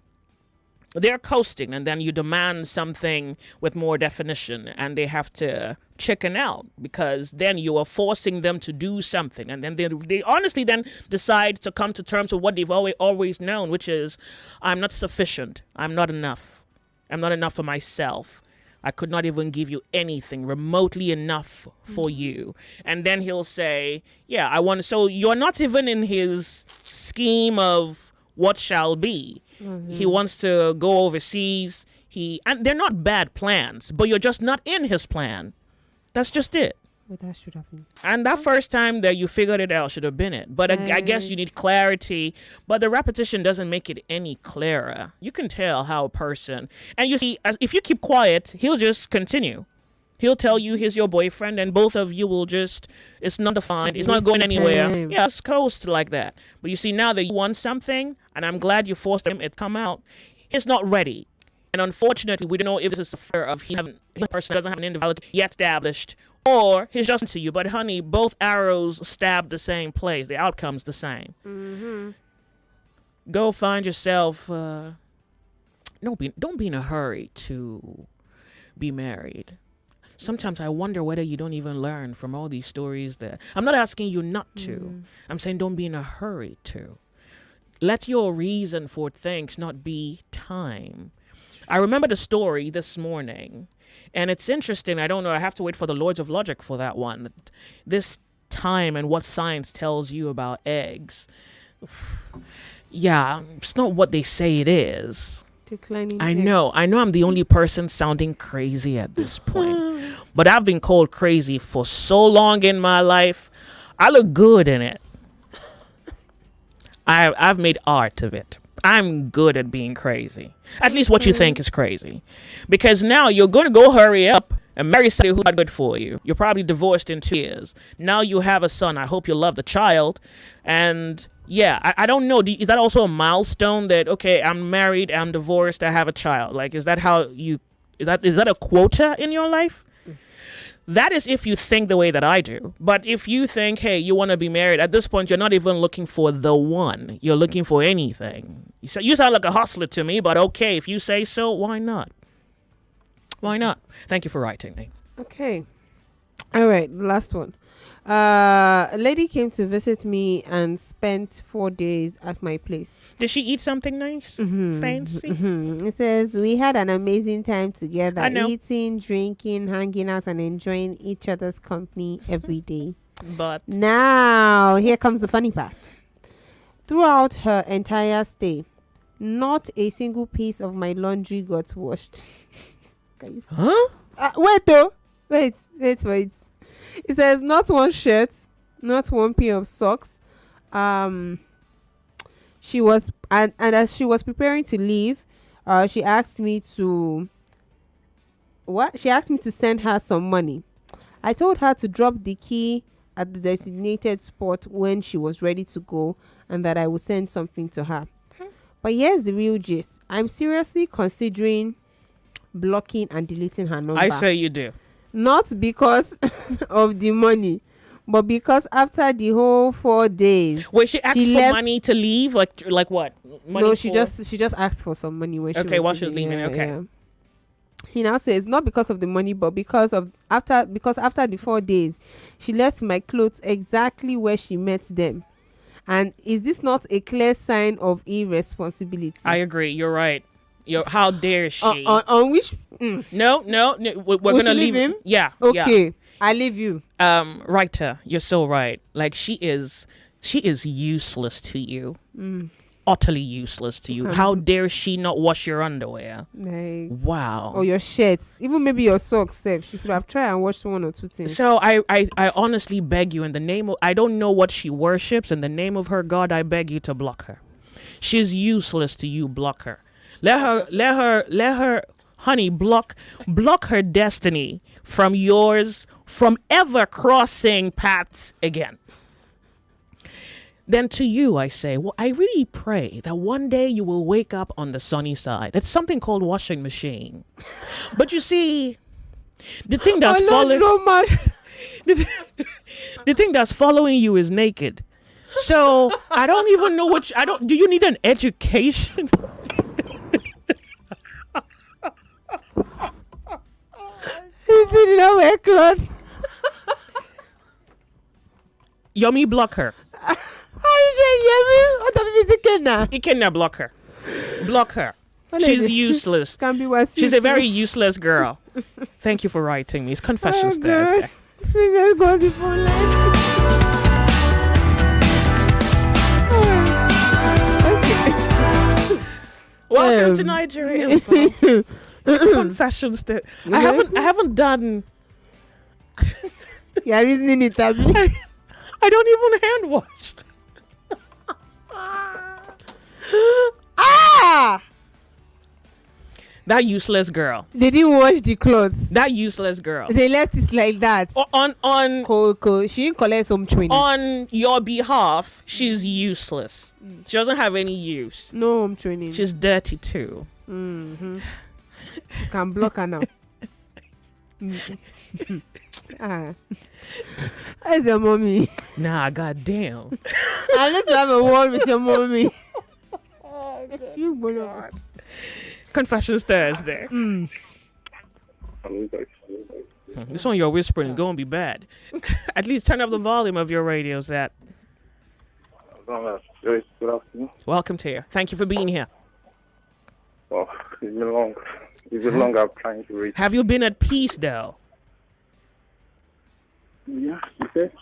coasting, and then you demand something with more definition, and they have to chicken out because then you are forcing them to do something, and then they honestly then decide to come to terms with what they've always known, which is, I'm not sufficient, I'm not enough for myself. I could not even give you anything remotely enough for you. And then he'll say, yeah, I want to. So you're not even in his scheme of what shall be. Mm-hmm. He wants to go overseas. And they're not bad plans, but you're just not in his plan. That's just it. But that should have been. And that first time that you figured it out should have been it. But I guess you need clarity. But the repetition doesn't make it any clearer. You can tell how a person... And you see, if you keep quiet, he'll just continue. He'll tell you he's your boyfriend, and both of you will just... It's not defined. It's not going anywhere. Yeah, it's coast like that. But you see, now that you want something, and I'm glad you forced him to come out, he's not ready. And unfortunately, we don't know if this is a fear of his person doesn't have an individuality yet established, or he's just into you. But honey, both arrows stab the same place. The outcome's the same. Mm-hmm. Go find yourself. Don't be in a hurry to be married. Sometimes I wonder whether you don't even learn from all these stories. That I'm not asking you not to. I'm saying don't be in a hurry to. Let your reason for things not be time. I remember the story this morning, and it's interesting. I don't know. I have to wait for the Lords of Logic for that one. This time and what science tells you about eggs. Yeah, it's not what they say it is. Declining I know I'm the only person sounding crazy at this point. But I've been called crazy for so long in my life. I look good in it. I've made art of it. I'm good at being crazy. At least what you think is crazy. Because now you're going to go hurry up and marry somebody who's not good for you. You're probably divorced in 2 years. Now you have a son. I hope you love the child. And yeah, I don't know. Is that also a milestone that, okay, I'm married, I'm divorced, I have a child? Like, is that how you, is that a quota in your life? That is if you think the way that I do. But if you think, hey, you want to be married, at this point, you're not even looking for the one. You're looking for anything. You sound like a hustler to me, but okay, if you say so, why not? Why not? Thank you for writing me. Okay. All right, last one. A lady came to visit me and spent 4 days at my place. Did she eat something nice? Fancy? It says, we had an amazing time together, eating, drinking, hanging out, and enjoying each other's company every day. But now, here comes the funny part. Throughout her entire stay, not a single piece of my laundry got washed. Huh? Wait. It says not one shirt, not one pair of socks. She was and as she was preparing to leave, she asked me to send her some money. I told her to drop the key at the designated spot when she was ready to go, and that I would send something to her. But here's the real gist. I'm seriously considering blocking and deleting her number. I say you do. Not because of the money, but because after the whole 4 days, wait, she asked for money to leave, like what? Money no, she just asked for some money when she was leaving. Okay. Yeah. He now says not because of the money, but because after the 4 days, she left my clothes exactly where she met them. And is this not a clear sign of irresponsibility? I agree. You're right. How dare she? On which? No. We're gonna leave him. Yeah. Okay. Yeah. I leave you. Writer, you're so right. Like she is useless to you. Utterly useless to you. How dare she not wash your underwear? Like, wow. Or your shirts, even maybe your socks. She should have tried and washed 1 or 2 things. So I honestly beg you, in the name of, I don't know what she worships. In the name of her God, I beg you to block her. She's useless to you. Block her. Let her, honey, block her destiny from yours, from ever crossing paths again. Then to you, I say, well, I really pray that one day you will wake up on the sunny side. It's something called washing machine. But you see, the thing that's following the thing that's following you is naked. So I don't even know do you need an education? You did not wear clothes. Yomi, block her. How you saying Yemi? What the You cannot block her. Block her. She's useless. Can be She's a very useless girl. Thank you for writing me. It's Confessions Thursday. Please go on the phone line. Welcome to Nigeria Info. It's Confessions Thursday. I haven't done. You're reasoning it, Abby. I don't even hand wash. That useless girl. They didn't wash the clothes. That useless girl. They left it like that. On she didn't collect some training. On your behalf, she's useless. She doesn't have any use. No home training. She's dirty too. You can block her now. Where's your mommy? Nah, goddamn. I need to have a word with your mommy. You God. Confessions Thursday. This one you're whispering is going to be bad. At least turn up the volume of your radio set. Joyce, good afternoon. Welcome to you. Thank you for being here. Oh, it's been long. It's been long. I'm trying to reach. Have you been at peace, though? Yeah, you said?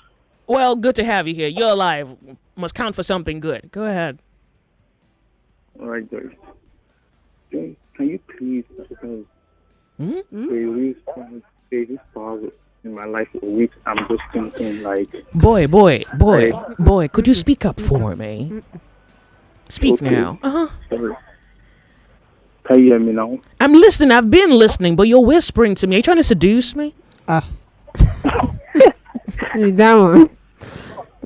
Well, good to have you here. You're alive. Must count for something good. Go ahead. All right, Joyce. Joyce, can you please, because there is part in my life which I'm just thinking like... Boy, could you speak up for me? Speak now. Sorry. Can you hear me now? I'm listening. I've been listening, but you're whispering to me. Are you trying to seduce me? That one.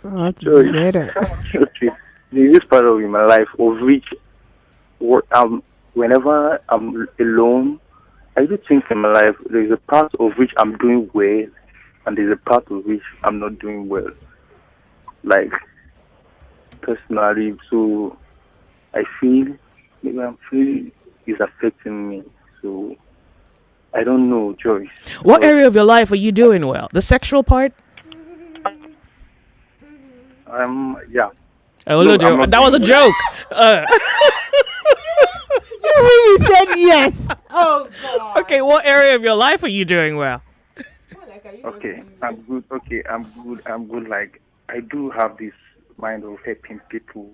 Okay. There is part of in my life of which whenever I'm alone, I do think in my life there's a part of which I'm doing well and there's a part of which I'm not doing well. Like personally, so I feel maybe I'm feeling is affecting me. So I don't know, Joyce. What area of your life are you doing well? The sexual part? Yeah. Oh, no, that was a joke. You really said yes. Oh God. Okay, what area of your life are you doing well? Okay, I'm good. Okay, I'm good. Like I do have this mind of helping people.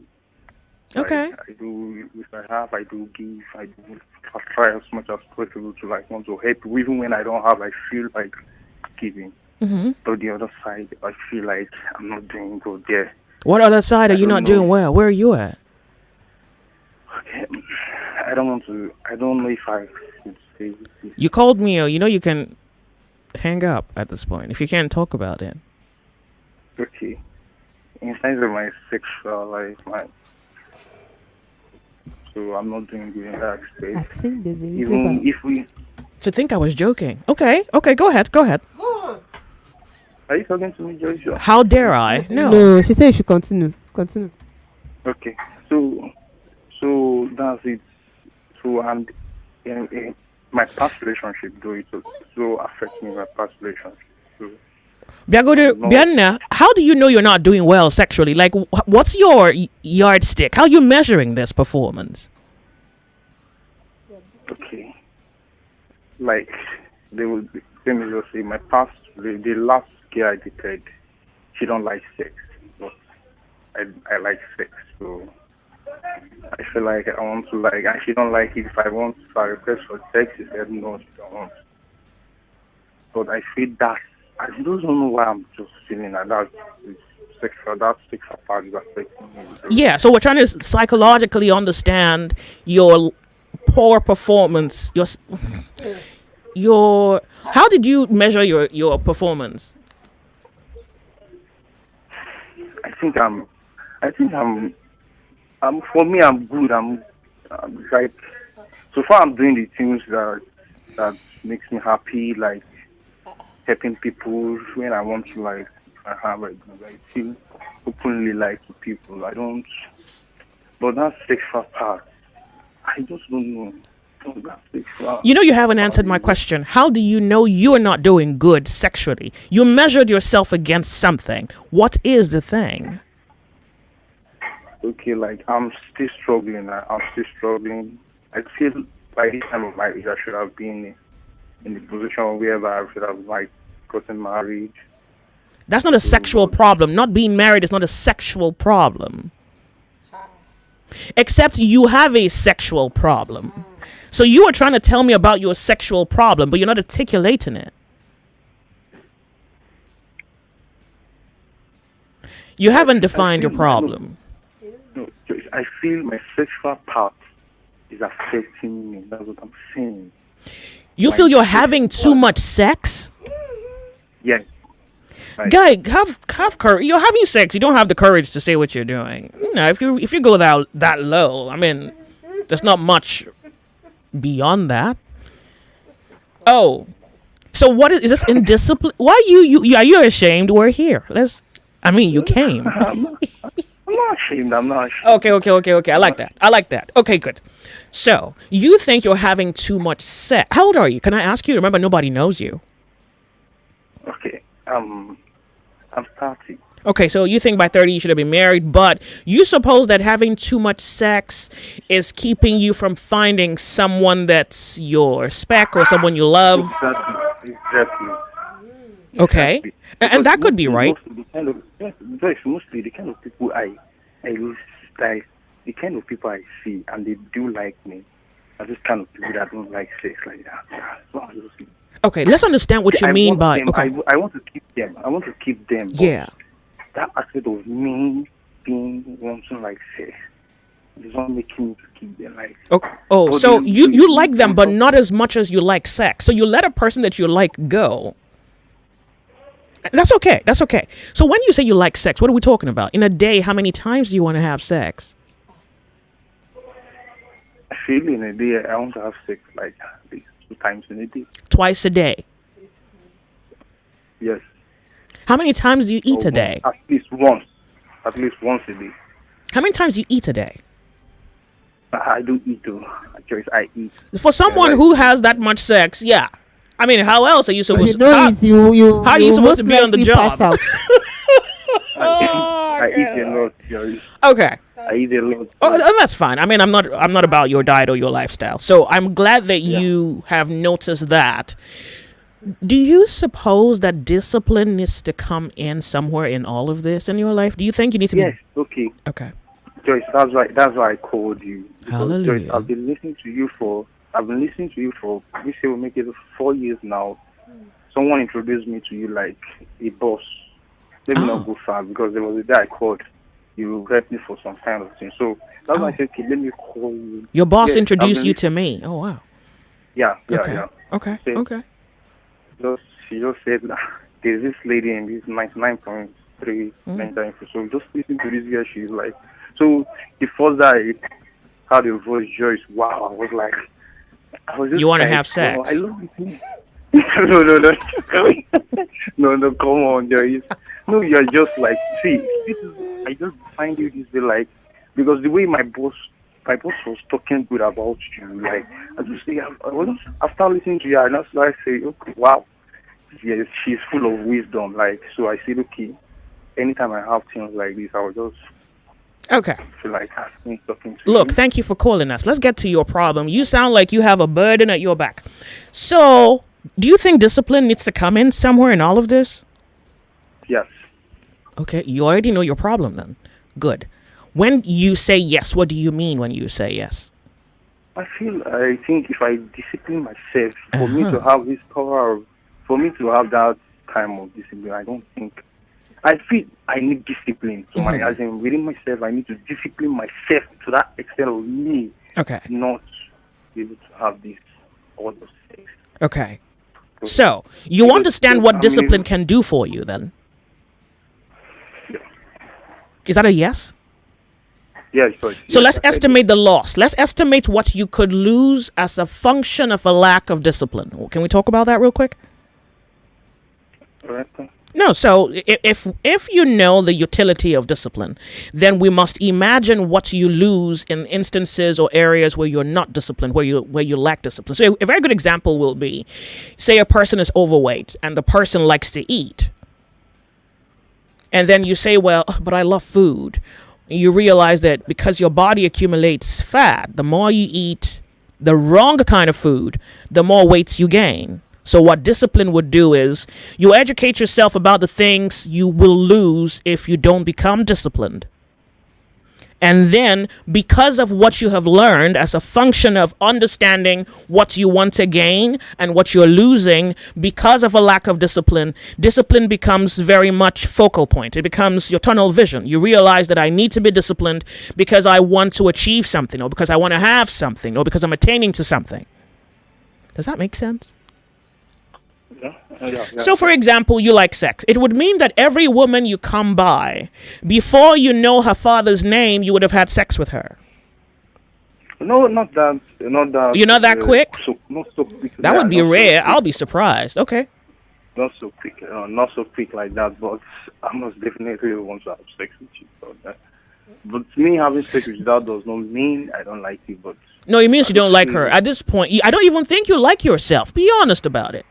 Okay. Like, I do. If I have, I do give. I do try as much as possible to like want to help. Even when I don't have, I feel like giving. But the other side, I feel like I'm not doing good there. What other side are you not doing well? Where are you at? Okay, I don't know if I should say this. You called me, or you know you can hang up at this point if you can't talk about it. Okay. Inside of my sexual life, so I'm not doing good in that space. I think there's a reason. Even if we... To think I was joking. Okay, go ahead. Go on. Are you talking to me, Joshua? How dare I? No, she said you should continue. Okay, so that's it. So and my past relationship, though it was so affecting my past relationship. So, Bianna, how do you know you're not doing well sexually? Like, what's your yardstick? How are you measuring this performance? Okay, like let me just say my past, the last girl I dated, she don't like sex, but I like sex, so I feel like I want to like, and she don't like it. If I request for sex, she said no, she don't want. But I feel that I don't know why I'm just feeling like that. It's that sexual part is affecting me. Yeah, so we're trying to psychologically understand your poor performance. Your how did you measure your performance? I think I'm for me, I'm good. I'm like, so far I'm doing the things that makes me happy, like helping people when I want to, like, I have I feel openly like to people. I don't, but that sexual part, I just don't know. That sexual You know, you haven't answered my question. How do you know you are not doing good sexually? You measured yourself against something. What is the thing? Okay, like I'm still struggling. I feel by this time of my age, I should have been in the position where I should have, like, gotten married. That's not a sexual problem. Not being married is not a sexual problem. Except you have a sexual problem. So you are trying to tell me about your sexual problem, but you're not articulating it. You haven't defined your problem. No, I feel my sexual part is affecting me. That's what I'm saying. You feel you're having too much sex? Yes. Guy, have courage. You're having sex. You don't have the courage to say what you're doing. You know, if you go that low, I mean, there's not much beyond that. Oh, so what is this indiscipline? Why are you ashamed? We're here. You came. I'm not ashamed. Okay. I like that. Okay, good. So you think you're having too much sex? How old are you? Can I ask you? Remember, nobody knows you. Okay. I'm 30. Okay, so you think by 30 you should have been married, but you suppose that having too much sex is keeping you from finding someone that's your spec or someone you love? Exactly. Okay, Exactly. And that could be right. Mostly the kind of people I like, the kind of people I see, and they do like me, are just kind of people that don't like sex like that. That's what I was saying. Okay, let's understand what you mean by... Okay. I want to keep them. But yeah. That aspect of me being wanting like sex is not making me to keep them. Like, so you like them, but not as much as you like sex. So you let a person that you like go. That's okay. So when you say you like sex, what are we talking about? In a day, how many times do you want to have sex? I feel in a day I want to have sex like at least 2 times in a day. Twice a day? Yes. How many times do you eat a day? At least once. At least once a day. How many times do you eat a day? I do eat too. Joyce, I eat. For someone who has that much sex, yeah. I mean, how else are you supposed to? How are you supposed to be on the job? I eat a lot, Joyce. Okay. I eat a lot. Oh, that's fine. I mean, I'm not about your diet or your lifestyle. So I'm glad that you have noticed that. Do you suppose that discipline needs to come in somewhere in all of this in your life? Do you think you need to Yes, okay. Okay. Joyce, that's why I called you. Hallelujah. Joyce, I've been listening to you for this year will make it 4 years now. Someone introduced me to you like a boss. Let me not go far because there was a day I called. You helped me for some kind of thing. So that's why I said, okay, let me call you. Your boss introduced you to me. Oh wow. Yeah. Okay. She just said there's this lady in this 99.3 mental info. So just listen to this girl. She's like, so the first day I heard your voice, Joyce. Wow, I was like, you want to have sex? Oh, I love it. No, come on, Joyce. No, you're just like, see, I just find you this way, like, because the way my boss was talking good about you, like, I just say, after listening to you, and that's why I say, okay, wow, yes, she's full of wisdom, like, so I said, okay, anytime I have things like this, I will just feel like asking, talking to Look, you. thank you for calling us. Let's get to your problem. You sound like you have a burden at your back. So, do you think discipline needs to come in somewhere in all of this? Yes. Okay, you already know your problem then. Good. When you say yes, what do you mean when you say yes? I think if I discipline myself, for me to have this power, for me to have that time of discipline, I don't think I feel I need discipline. So as in within myself, I need to discipline myself to that extent of me. Okay. Not be able to have this all those things. Okay. So you understand what discipline can do for you, then? Yeah. Is that a yes? Yeah, sure. So let's estimate the loss. Let's estimate what you could lose as a function of a lack of discipline. Can we talk about that real quick? All right. No, so if you know the utility of discipline, then we must imagine what you lose in instances or areas where you're not disciplined, where you lack discipline. So a very good example will be, say a person is overweight and the person likes to eat. And then you say, well, but I love food. You realize that because your body accumulates fat, the more you eat the wrong kind of food, the more weights you gain. So what discipline would do is you educate yourself about the things you will lose if you don't become disciplined. And then because of what you have learned as a function of understanding what you want to gain and what you're losing because of a lack of discipline, discipline becomes very much focal point. It becomes your tunnel vision. You realize that I need to be disciplined because I want to achieve something, or because I want to have something, or because I'm attaining to something. Does that make sense? Yeah. So, for example, you like sex. It would mean that every woman you come by, before you know her father's name, you would have had sex with her. No, not that. You're not that quick? Not so quick. That would be rare. I'll be surprised. Okay. Not so quick. Not so quick like that, but I must definitely want to have sex with you. But me having sex with that does not mean I don't like you. But no, it means you don't like her. At this point, I don't even think you like yourself. Be honest about it.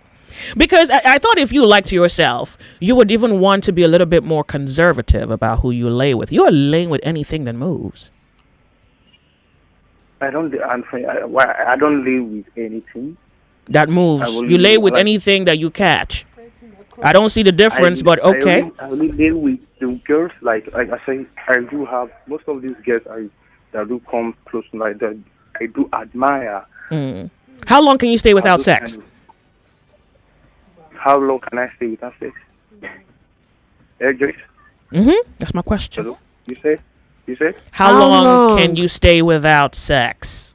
Because I thought if you liked yourself, you would even want to be a little bit more conservative about who you lay with. You're laying with anything that moves. I don't lay with anything that moves. You lay with anything that you catch. I don't see the difference, but okay. I only lay with the girls. Like I say, I do have most of these girls that do come close to like that. I do admire. How long can you stay without sex? How long can I stay without sex? Hey, Joyce? That's my question. Hello? You said? How long can you stay without sex?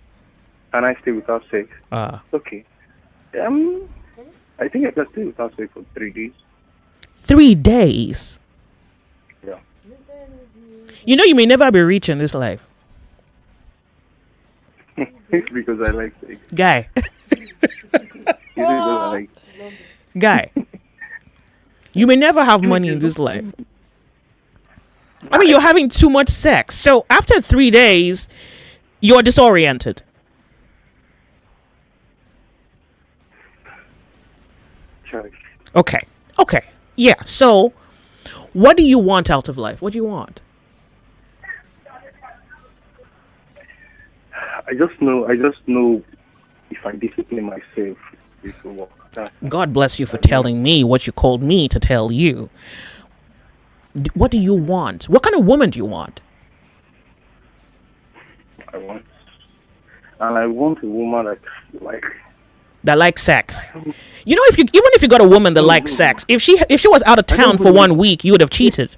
Can I stay without sex? Okay. I think I can stay without sex for 3 days. 3 days? Yeah. You know you may never be rich in this life. It's because I like sex. Guy. Guy, you may never have money in this life. I mean, you're having too much sex. So after 3 days, you're disoriented. Okay. Yeah. So what do you want out of life? What do you want? I just know if I discipline myself, it will work. God bless you for telling me what you called me to tell you. What do you want? What kind of woman do you want? I want a woman that likes sex. You know, even if you got a woman that likes sex, if she was out of town for 1 week, you would have cheated.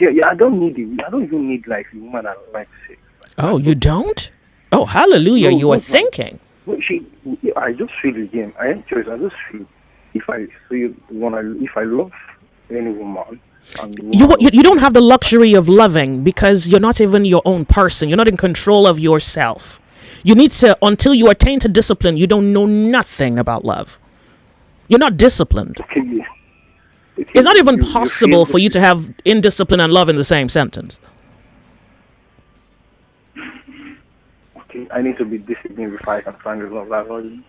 Yeah. I don't even need like a woman that likes sex. Oh, you don't? Oh, hallelujah! You are thinking. I just feel again. I just feel if I love any woman. You don't have the luxury of loving because you're not even your own person. You're not in control of yourself. You need to, until you attain to discipline, you don't know nothing about love. You're not disciplined. It's not even possible for you to have indiscipline and love in the same sentence. I need to be disciplined before I can find a love that value.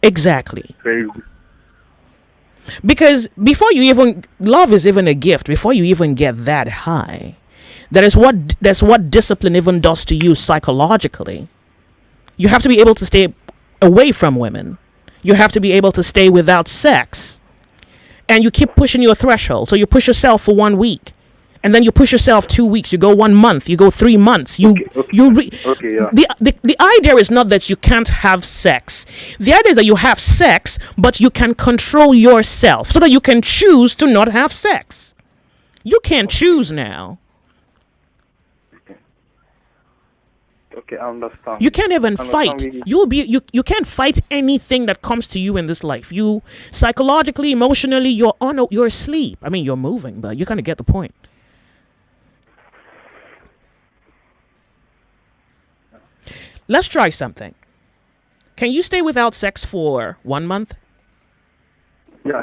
Exactly. Very good. Because love is even a gift. Before you even get that high, that's what discipline even does to you psychologically. You have to be able to stay away from women. You have to be able to stay without sex. And you keep pushing your threshold. So you push yourself for 1 week. And then you push yourself 2 weeks. You go 1 month. You go 3 months. Yeah. The idea is not that you can't have sex. The idea is that you have sex, but you can control yourself so that you can choose to not have sex. You can't choose now. Okay, I understand. You can't even I understand fight. really. You can't fight anything that comes to you in this life. You psychologically, emotionally, you're asleep. I mean, you're moving, but you kind of get the point. Let's try something. Can you stay without sex for 1 month? Yeah,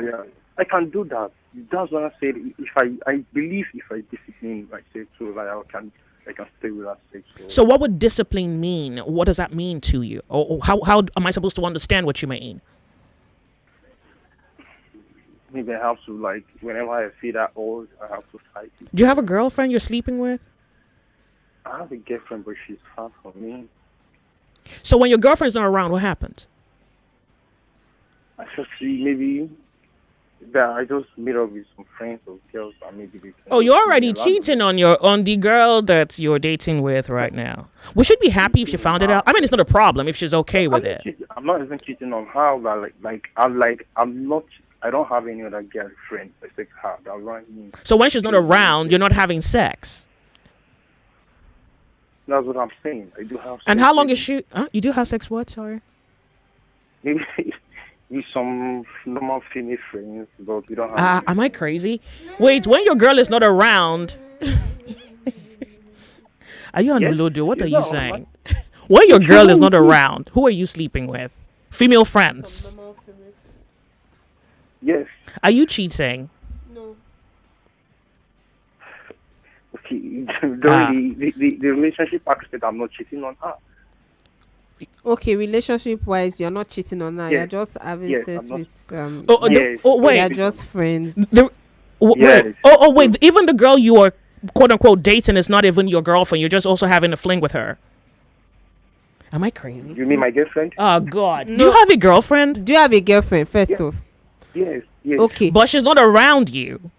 I can do that. That's what I said. If I believe if I discipline myself, so like I can stay without sex. So what would discipline mean? What does that mean to you? Or how am I supposed to understand what you mean? Maybe I have to, like, whenever I feel that old, I have to fight it. Do you have a girlfriend you're sleeping with? I have a girlfriend, but she's far from me. So when your girlfriend's not around, what happens? I just see maybe that I just meet up with some friends or girls and maybe they can. Oh, you're already cheating on the girl that you're dating with right now. We should be happy if she found it out. I mean, it's not a problem if she's okay with it. I'm not even cheating on her, but I'm not. I don't have any other girlfriend except her. That's what I mean. So when she's not around, you're not having sex. That's what I'm saying. I do have. And how long is she? You do have sex? What? Sorry. Maybe with some normal female friends, but we don't have. Am I crazy? Wait, when your girl is not around, are you on the Ludo? What are you saying? When your girl is not around, who are you sleeping with? Female friends. Yes. Are you cheating? No. Okay, the relationship aspect, I'm not cheating on her. Okay, relationship-wise, you're not cheating on her. Yes. You're just having Yes, sex I'm with Yes. Wait. They're just friends. Wait. Wait. Even the girl you are quote unquote dating is not even your girlfriend. You're just also having a fling with her. Am I crazy? You mean my girlfriend? Oh God. No. Do you have a girlfriend? Do you have a girlfriend first off? Yes. Okay. But she's not around you.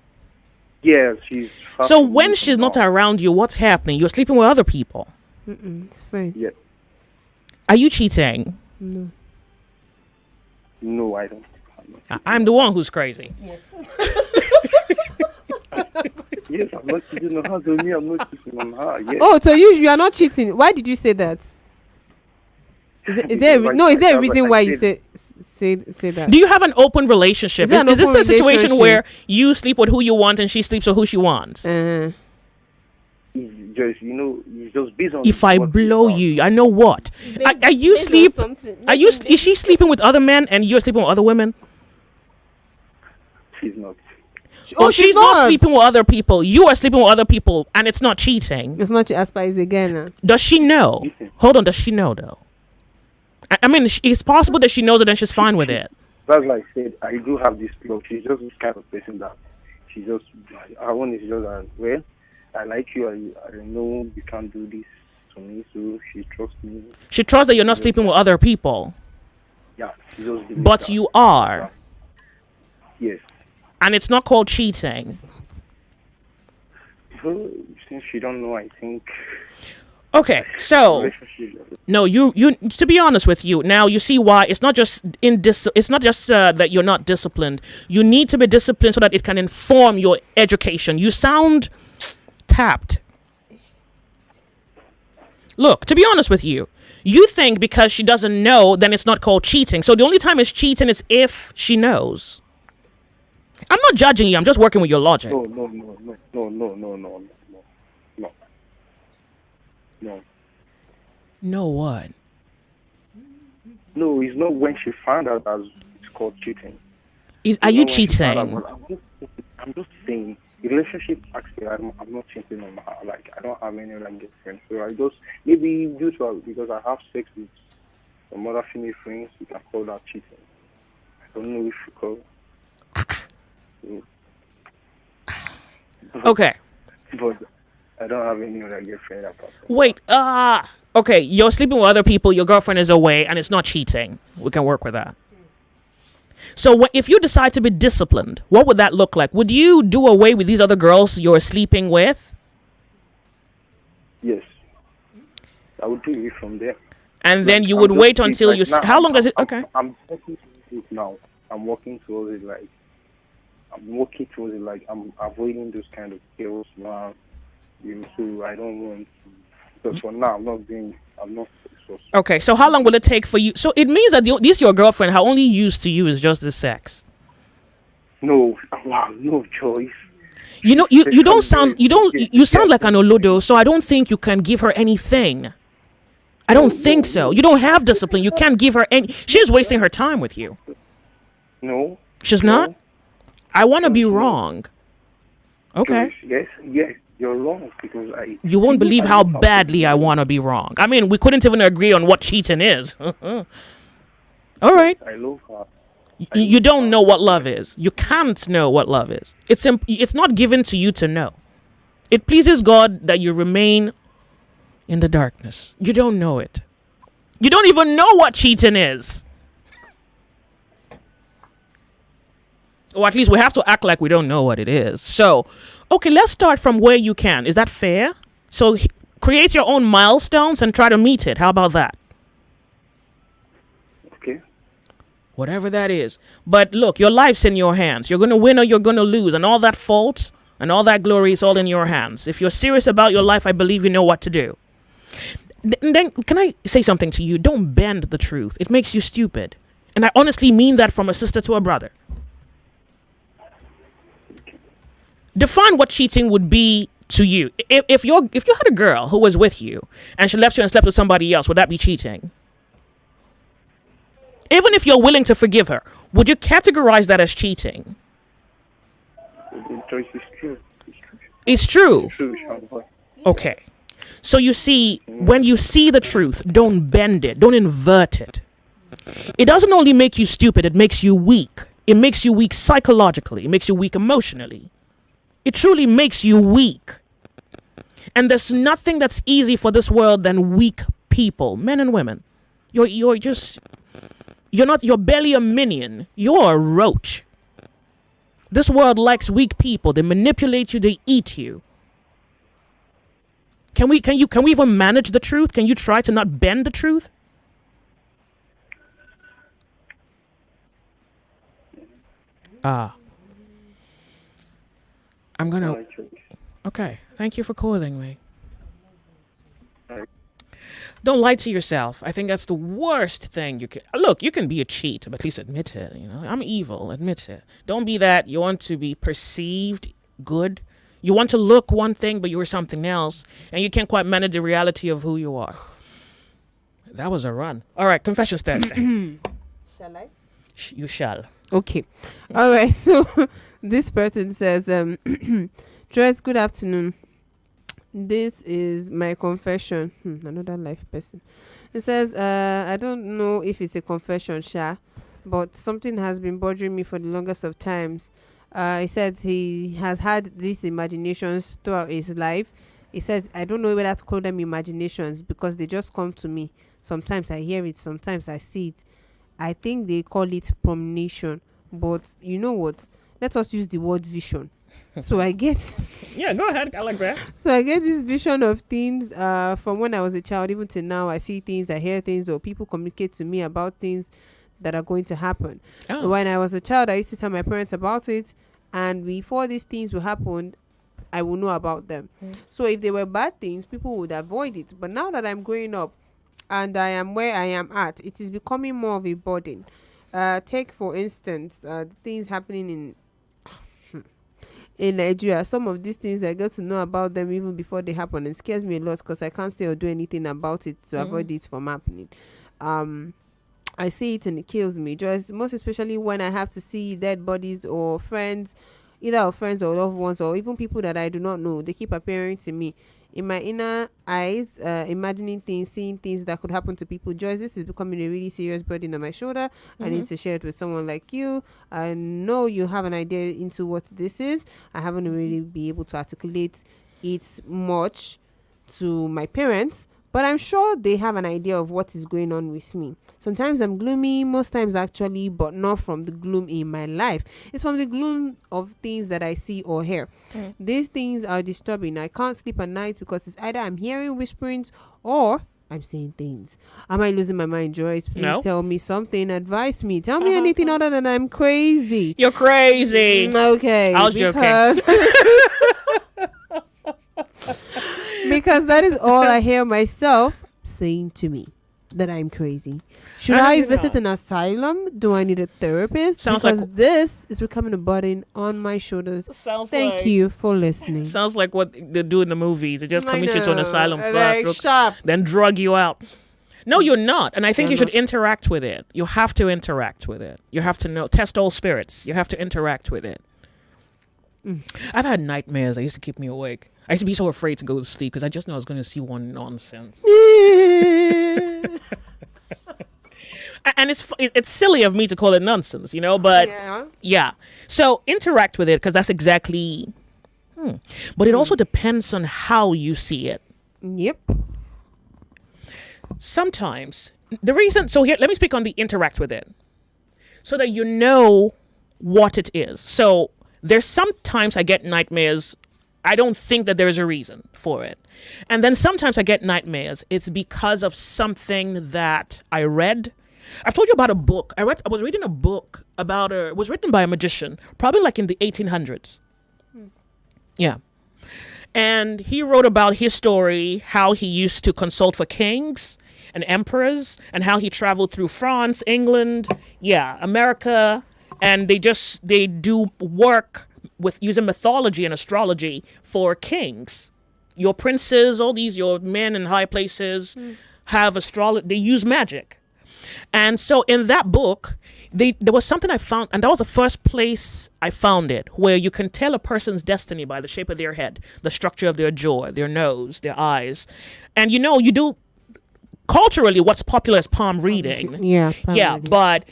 Yes, she's. So when she's not around you, what's happening? You're sleeping with other people. It's friends. Yes. Are you cheating? No. No, I don't. I'm the one who's crazy. Yes. Yes, I'm not cheating on her. To me, I'm not cheating on her. Yes. Oh, so you are not cheating. Why did you say that? Is there a reason why you say that? Do you have an open relationship? Is this a situation where you sleep with who you want and she sleeps with who she wants? Just, it's just based on. If I blow you, I know what. Are you sleep? Is she sleeping with other men and you're sleeping with other women? She's not. She's not sleeping with other people. You are sleeping with other people, and it's not cheating. It's not Aspa is again. Does she know? Hold on. Does she know though? I mean, it's possible that she knows it and she's fine with it. That's like I said. I do have this love. She's just this kind of person that she just. Her one is just well. I like you. I know you can't do this to me, so she trusts me. She trusts that you're not sleeping with other people. Yeah, she just. But you are. Yes. And it's not called cheating. It's not. Since she don't know, I think. Okay, so no, you to be honest with you, now you see why it's not just that you're not disciplined. You need to be disciplined so that it can inform your education. You sound tapped. Look, to be honest with you, you think because she doesn't know, then it's not called cheating. So the only time it's cheating is if she knows. I'm not judging you. I'm just working with your logic. No. No what? No, it's not when she found out that it's called cheating. Are you cheating? I'm just saying, relationship actually, I'm not cheating on her. Like, I don't have any like girlfriend. So I just, maybe due to because I have sex with some other female friends, you can call that cheating. I don't know if you call Okay. But I don't have any other girlfriend apart from Wait, okay, you're sleeping with other people, your girlfriend is away, and it's not cheating. We can work with that. So if you decide to be disciplined, what would that look like? Would you do away with these other girls you're sleeping with? Yes. I would do it from there. And then you would wait until you... How long does it... Okay. I'm working towards it now. I'm working towards it, like... I'm working towards it. Like I'm avoiding those kind of girls now. So I don't want. Because for now, I'm not. Okay, so how long will it take for you? So it means that this your girlfriend, her only use to you is just the sex. No, wow, no choice. You know, you don't sound you sound like an olodo, so I don't think you can give her anything. I don't think so. You don't have discipline. You can't give her any. She's wasting her time with you. No. She's not? I want to be wrong. Okay. Yes, you're wrong because You won't believe how badly I want to be wrong. I mean, we couldn't even agree on what cheating is. All right. I love her. You don't know what love is. You can't know what love is. It's not given to you to know. It pleases God that you remain in the darkness. You don't know it. You don't even know what cheating is. Or at least we have to act like we don't know what it is. So, okay, let's start from where you can. Is that fair? So create your own milestones and try to meet it. How about that? Okay. Whatever that is. But look, your life's in your hands. You're going to win or you're going to lose. And all that fault and all that glory is all in your hands. If you're serious about your life, I believe you know what to do. Then can I say something to you? Don't bend the truth. It makes you stupid. And I honestly mean that from a sister to a brother. Define what cheating would be to you. If you had a girl who was with you and she left you and slept with somebody else, would that be cheating? Even if you're willing to forgive her, would you categorize that as cheating? It's true. Okay. So you see, when you see the truth, don't bend it. Don't invert it. It doesn't only make you stupid, it makes you weak. It makes you weak psychologically. It makes you weak emotionally. It truly makes you weak. And there's nothing that's easy for this world than weak people, men and women. You're barely a minion. You're a roach. This world likes weak people. They manipulate you, they eat you. Can we even manage the truth? Can you try to not bend the truth? I'm gonna. Okay, thank you for calling me. Don't lie to yourself. I think that's the worst thing you can. Look, you can be a cheat, but at least admit it. You know, I'm evil. Admit it. Don't be that. You want to be perceived good. You want to look one thing, but you were something else, and you can't quite manage the reality of who you are. That was a run. All right, Confessions Thursday. Shall I? You shall. Okay. All right. So this person says, Joyce, good afternoon. This is my confession. Another life person. It says, I don't know if it's a confession, Sha, but something has been bothering me for the longest of times. He said he has had these imaginations throughout his life. He says, I don't know whether to call them imaginations because they just come to me. Sometimes I hear it, sometimes I see it. I think they call it premonition. But you know what? Let us use the word vision. So I get... Yeah, go ahead. I like that. So I get this vision of things from when I was a child, even to now. I see things, I hear things, or people communicate to me about things that are going to happen. Oh. When I was a child, I used to tell my parents about it, and before these things will happen, I will know about them. So if they were bad things, people would avoid it. But now that I'm growing up and I am where I am at, it is becoming more of a burden. Take for instance things happening in Nigeria. Some of these things I get to know about them even before they happen. It scares me a lot because I can't say or do anything about it to avoid it from happening. I see it and it kills me, just most especially when I have to see dead bodies or friends, either of friends or loved ones, or even people that I do not know. They keep appearing to me in my inner eyes, imagining things, seeing things that could happen to people. Joyce, this is becoming a really serious burden on my shoulder. I need to share it with someone like you. I know you have an idea into what this is. I haven't really been able to articulate it much to my parents, but I'm sure they have an idea of what is going on with me. Sometimes I'm gloomy, most times actually, but not from the gloom in my life. It's from the gloom of things that I see or hear. These things are disturbing. I can't sleep at night because it's either I'm hearing whisperings or I'm seeing things. Am I losing my mind, Joyce? Please No. tell me something. Advise me. Tell me anything other than I'm crazy. You're crazy. Okay. I was joking. Because that is all I hear myself saying to me, that I'm crazy. Should I I don't visit know. an asylum? Do I need a therapist? Sounds because like- this is becoming a burden on my shoulders. Thank like- you for listening. Sounds like what they do in the movies. They just I commit you to an know. asylum Like, first, sharp. then drug you out. No, you're not. And I think You're you should not. interact with it. You have to interact with it. You have to know, test all spirits. You have to interact with it. I've had nightmares that used to keep me awake. I used to be so afraid to go to sleep because I just know I was going to see one nonsense. And it's silly of me to call it nonsense, but yeah. So interact with it because that's exactly. But it also depends on how you see it. Yep. Sometimes the reason. So here, let me speak on the interact with it, so that you know what it is. So there's sometimes I get nightmares. I don't think that there is a reason for it. And then sometimes I get nightmares. It's because of something that I read. I've told you about a book. I was reading a book about it was written by a magician, probably like in the 1800s. Yeah. And he wrote about his story, how he used to consult for kings and emperors, and how he traveled through France, England, America, and they do work with using mythology and astrology for kings. Your princes, all these, your men in high places have astrology. They use magic. And so in that book, there was something I found, and that was the first place I found it, where you can tell a person's destiny by the shape of their head, the structure of their jaw, their nose, their eyes. And you do culturally what's popular is palm reading. Yeah. But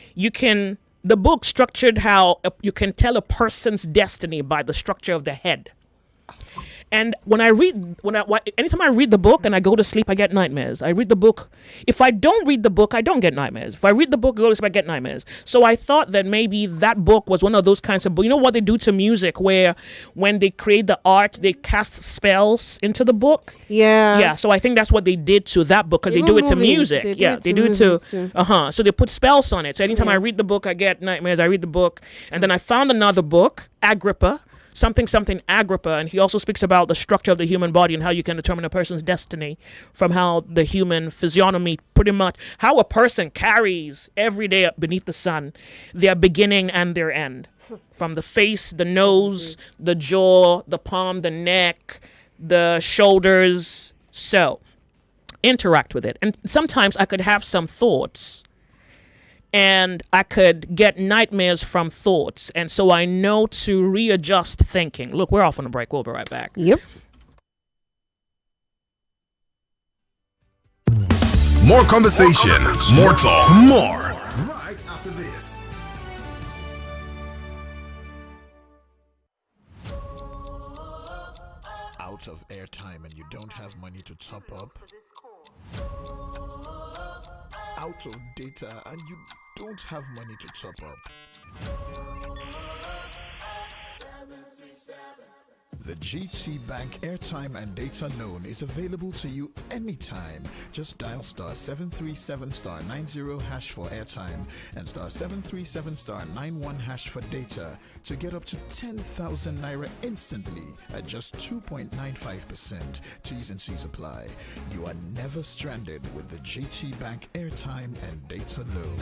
the book structured how you can tell a person's destiny by the structure of the head. And anytime I read the book and I go to sleep, I get nightmares. I read the book. If I don't read the book, I don't get nightmares. If I read the book, I go to sleep, I get nightmares. So I thought that maybe that book was one of those kinds of books. You know what they do to music, where when they create the art, they cast spells into the book? Yeah. Yeah, so I think that's what they did to that book, because they do it to music. They do it to. So they put spells on it. So anytime I read the book, I get nightmares. I read the book. And then I found another book, Agrippa. Something Agrippa, and he also speaks about the structure of the human body and how you can determine a person's destiny from how the human physiognomy, pretty much how a person carries every day beneath the sun, their beginning and their end, from the face, the nose, the jaw, the palm, the neck, the shoulders. So interact with it. And sometimes I could have some thoughts and I could get nightmares from thoughts. And so I know to readjust thinking. Look, we're off on a break. We'll be right back. Yep. More conversation, more talk, more. Right after this. Out of airtime and you don't have money to top up? Out of data and you don't have money to top up? The GT Bank airtime and data loan is available to you anytime. Just dial star 737 star 90 hash for airtime and star 737 star 91 hash for data to get up to 10,000 naira instantly at just 2.95%. T's and C's apply. You are never stranded with the GT Bank airtime and data loan.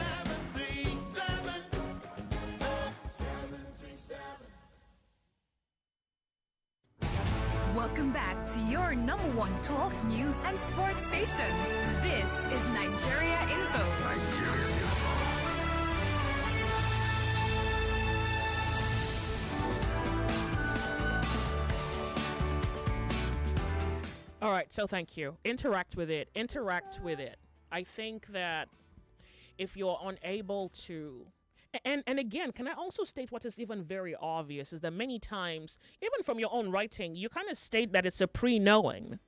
Welcome back to your number one talk, news, and sports station. This is Nigeria Info. All right, so thank you. Interact with it. I think that if you're unable to... And again, can I also state what is even very obvious is that many times, even from your own writing, you kind of state that it's a pre-knowing,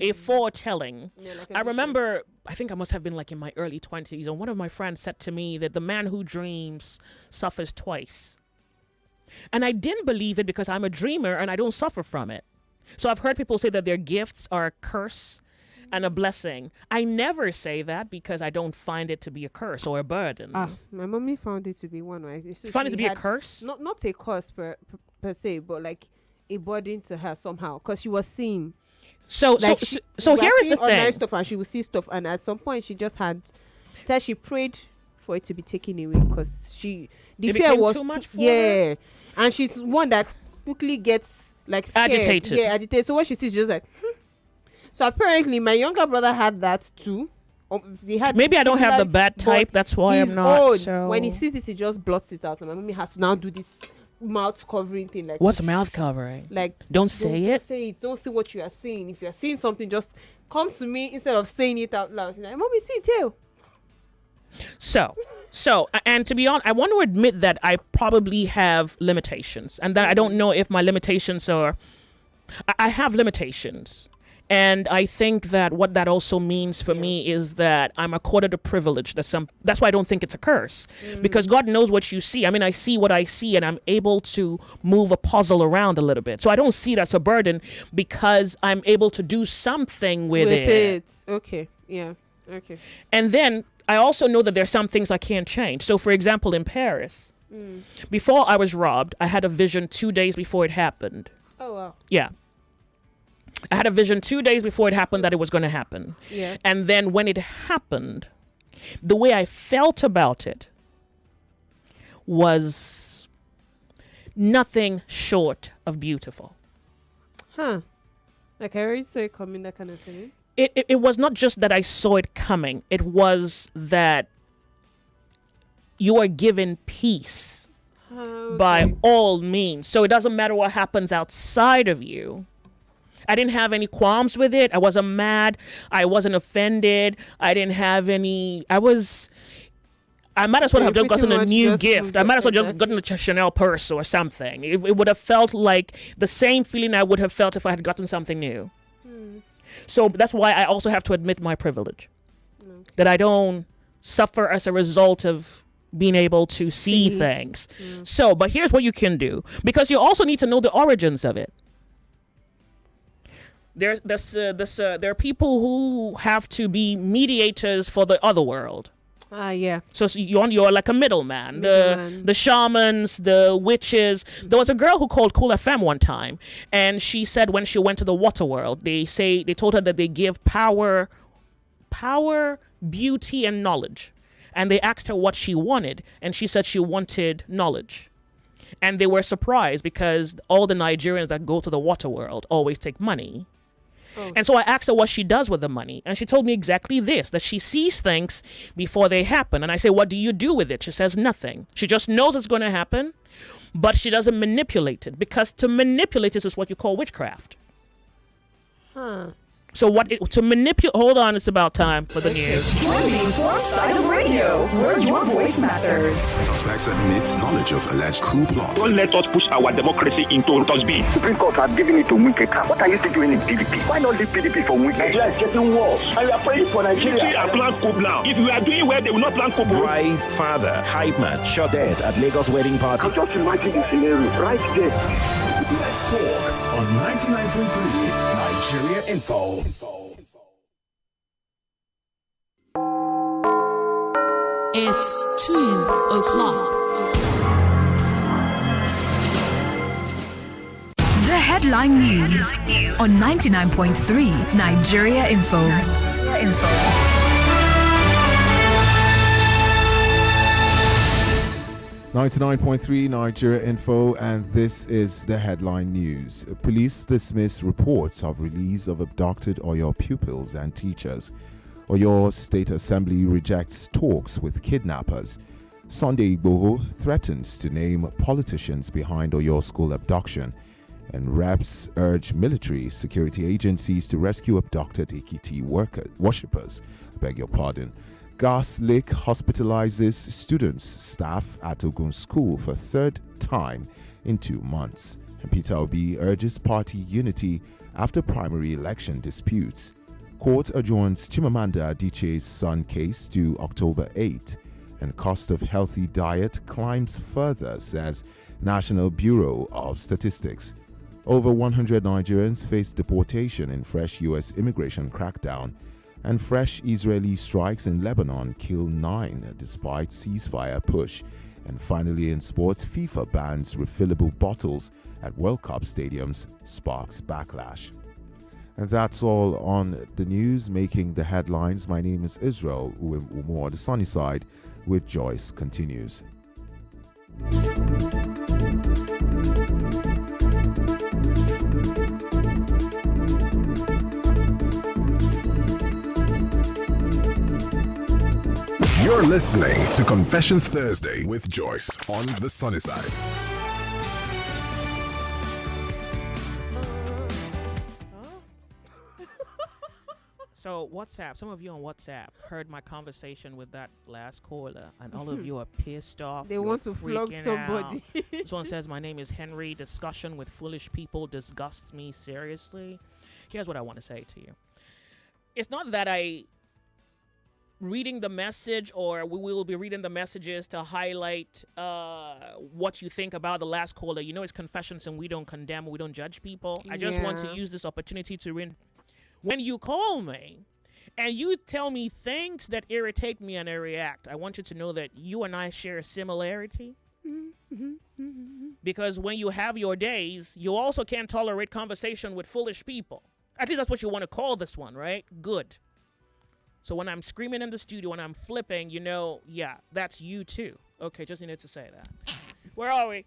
a foretelling. I remember, I think I must have been like in my early 20s, and one of my friends said to me that the man who dreams suffers twice. And I didn't believe it because I'm a dreamer and I don't suffer from it. So I've heard people say that their gifts are a curse and a blessing. I never say that because I don't find it to be a curse or a burden. My mommy found it to be one. Right? So found it to be a curse? Not a curse per se, but like a burden to her somehow, because she was seeing. So here is the thing. Stuff, and she would see stuff, and at some point she said she prayed for it to be taken away because the fear was too much for her. And she's one that quickly gets like scared. Agitated. So when she sees, she's just like. So apparently, my younger brother had that too. Maybe I don't have the bad type. That's why I'm not. Old. So. When he sees it, he just blots it out, and my mommy has to now do this mouth covering thing. Like, what's mouth covering? Like, don't say it. Say it. Don't say what you are saying. If you are saying something, just come to me instead of saying it out loud. She's like, mommy, see it too. So, and to be honest, I want to admit that I probably have limitations, and that I don't know if my limitations are. I have limitations. And I think that what that also means for me is that I'm accorded a privilege. That's why I don't think it's a curse, because God knows what you see. I mean, I see what I see, and I'm able to move a puzzle around a little bit. So I don't see it as a burden because I'm able to do something with it. Okay. Yeah. Okay. And then I also know that there's some things I can't change. So, for example, in Paris, before I was robbed, I had a vision 2 days before it happened. Oh, wow. Yeah. I had a vision 2 days before it happened that it was going to happen. Yeah. And then when it happened, the way I felt about it was nothing short of beautiful. Huh. Like I already saw it coming, that kind of thing. It was not just that I saw it coming. It was that you are given peace by all means. So it doesn't matter what happens outside of you. I didn't have any qualms with it. I wasn't mad. I wasn't offended. I didn't have any. I might as well have just gotten a new gift. I might as well just gotten a Chanel purse or something. It would have felt like the same feeling I would have felt if I had gotten something new. So that's why I also have to admit my privilege. That I don't suffer as a result of being able to see things. So, but here's what you can do. Because you also need to know the origins of it. There are people who have to be mediators for the other world. Yeah. So you're like a middleman. The shamans, the witches. There was a girl who called Cool FM one time, and she said when she went to the water world, they told her that they give power, beauty, and knowledge. And they asked her what she wanted, and she said she wanted knowledge. And they were surprised because all the Nigerians that go to the water world always take money. And so I asked her what she does with the money. And she told me exactly this, that she sees things before they happen. And I say, what do you do with it? She says nothing. She just knows it's going to happen, but she doesn't manipulate it, because to manipulate this is what you call witchcraft. So to manipulate, hold on, it's about time for the news. Join the Force Side of Radio, where your voice matters. Suspects admit knowledge of alleged coup plot. Don't let us push our democracy into dustbin. Supreme Court have given it to Wikeka. What are you still doing in PDP? Why not leave PDP for Wikeka? Nigeria is getting worse. And we are praying for Nigeria. And plan coup now. If we are doing well, they will not plan coup. Bride, father, hype man, shot dead at Lagos wedding party. I'm just imagine the scenario right there. Let's talk on 99.3 Nigeria Info. It's 2 o'clock. The headline news on 99.3 Nigeria Info. 99.3 Nigeria Info, and this is the headline news. Police dismiss reports of release of abducted Oyo pupils and teachers. Oyo State Assembly rejects talks with kidnappers. Sunday Igboho threatens to name politicians behind Oyo school abduction. And reps urge military security agencies to rescue abducted Ekiti worshippers. Beg your pardon. Gas Lake hospitalizes students, staff at Ogun School for third time in 2 months. And Peter Obi urges party unity after primary election disputes. Court adjourns Chimamanda Adichie's son case to October 8. And cost of healthy diet climbs further, says National Bureau of Statistics. Over 100 Nigerians face deportation in fresh U.S. immigration crackdown, and fresh Israeli strikes in Lebanon kill 9 despite ceasefire push. And finally, in sports, FIFA bans refillable bottles at World Cup stadiums, sparks backlash. And that's all on the news making the headlines. My name is Israel Onyemuwa. The Sunny Side with Joyce continues. You're listening to Confessions Thursday with Joyce on the Sunny Side. So WhatsApp, some of you on WhatsApp heard my conversation with that last caller, and all of you are pissed off. They You're want to flog freaking somebody. out. This one says, my name is Henry. Discussion with foolish people disgusts me seriously. Here's what I want to say to you. It's not that I reading the message, or we will be reading the messages to highlight what you think about the last caller. You know, it's confessions and we don't condemn, we don't judge people. I just want to use this opportunity to when you call me and you tell me things that irritate me and I react, I want you to know that you and I share a similarity. Because when you have your days, you also can't tolerate conversation with foolish people. At least that's what you want to call this one, right? Good. So when I'm screaming in the studio and I'm flipping, you know, yeah, that's you too. Okay, just needed to say that. Where are we?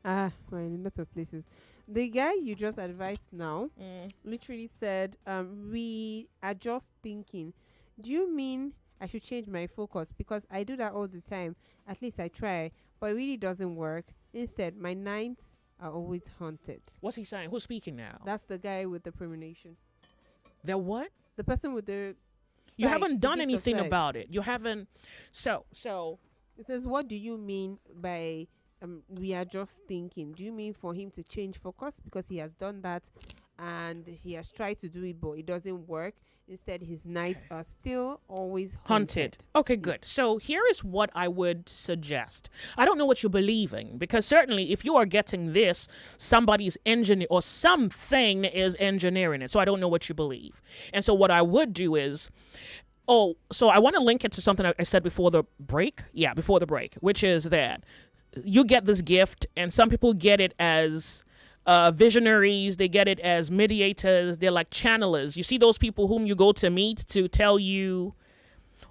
We're in a lot of places. The guy you just advised now literally said, we are just thinking. Do you mean I should change my focus? Because I do that all the time. At least I try, but it really doesn't work. Instead, my nights are always haunted. What's he saying? Who's speaking now? That's the guy with the premonition. The what? The person with the You sight, haven't the done gift of anything sight. about it. You haven't. So. It says, what do you mean by we are just thinking? Do you mean for him to change focus? Because he has done that and he has tried to do it, but it doesn't work. Instead, his nights are still always haunted. Okay, good. So here is what I would suggest. I don't know what you're believing, because certainly if you are getting this, somebody's engineer or something is engineering it. So I don't know what you believe. And so what I would do is, so I want to link it to something I said before the break. Yeah, before the break, which is that you get this gift, and some people get it as visionaries. They get it as mediators. They're like channelers. You see those people whom you go to meet to tell you,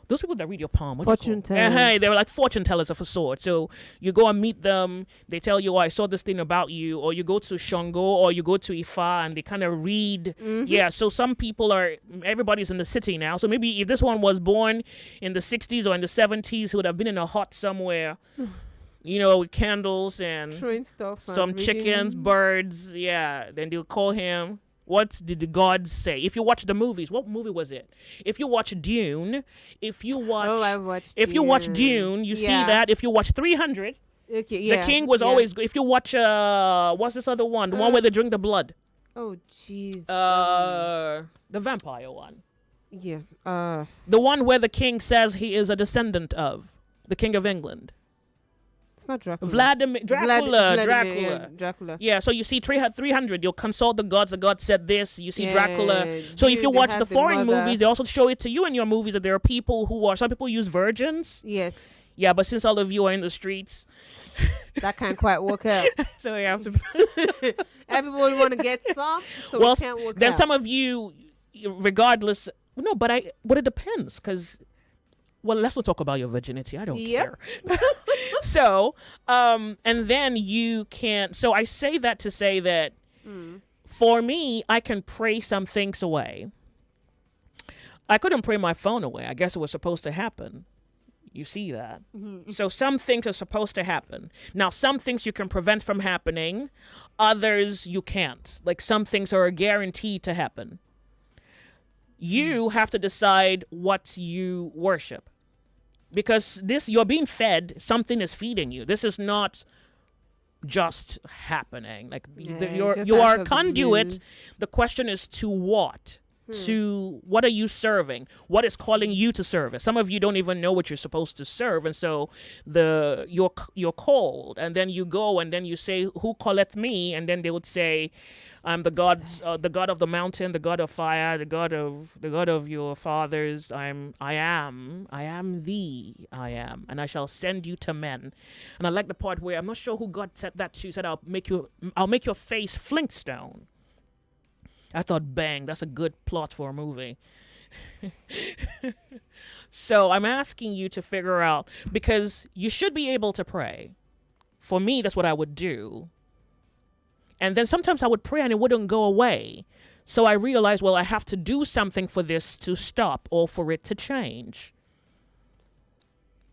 those people that read your palm. Fortune tellers. They're like fortune tellers of a sort. So you go and meet them. They tell you, I saw this thing about you. Or you go to Shango or you go to Ifa and they kind of read. Yeah, so some people everybody's in the city now. So maybe if this one was born in the 60s or in the 70s, he would have been in a hut somewhere. You know, with candles and throwing stuff, some chickens, birds. Yeah, then they'll call him. What did the gods say? If you watch the movies, what movie was it? If you watch Dune, I watched. If you watch Dune, you see that. If you watch 300, okay, yeah, the king was always. If you watch what's this other one? The one where they drink the blood. Oh, jeez. The vampire one. Yeah. The one where the king says he is a descendant of the King of England. It's not Dracula. Dracula. Yeah, so you see 300, you'll consult the gods. The god said this. You see Dracula. So if you watch the foreign movies, they also show it to you in your movies that there are people some people use virgins. Yes. Yeah, but since all of you are in the streets, that can't quite work out. So you have to. Everybody want to get some, so it can't work out. Then some of you, regardless. No, but it depends, because. Well, let's not talk about your virginity. I don't care. So, and then you can't. So I say that to say that for me, I can pray some things away. I couldn't pray my phone away. I guess it was supposed to happen. You see that? So some things are supposed to happen. Now, some things you can prevent from happening. Others you can't. Like some things are guaranteed to happen. You have to decide what you worship. Because you're being fed, something is feeding you. This is not just happening. Like you are a conduit. The question is to what? to what are you serving? What is calling you to service? Some of you don't even know what you're supposed to serve, and so you're called, and then you go, and then you say, "Who calleth me?" And then they would say, "I'm the God of the mountain, the God of fire, the God of your fathers. I am the I am, and I shall send you to men." And I like the part where I'm not sure who God said that to. He said, "I'll make your face Flintstone." I thought, bang, that's a good plot for a movie. So I'm asking you to figure out, because you should be able to pray. For me, that's what I would do. And then sometimes I would pray and it wouldn't go away. So I realized, well, I have to do something for this to stop or for it to change.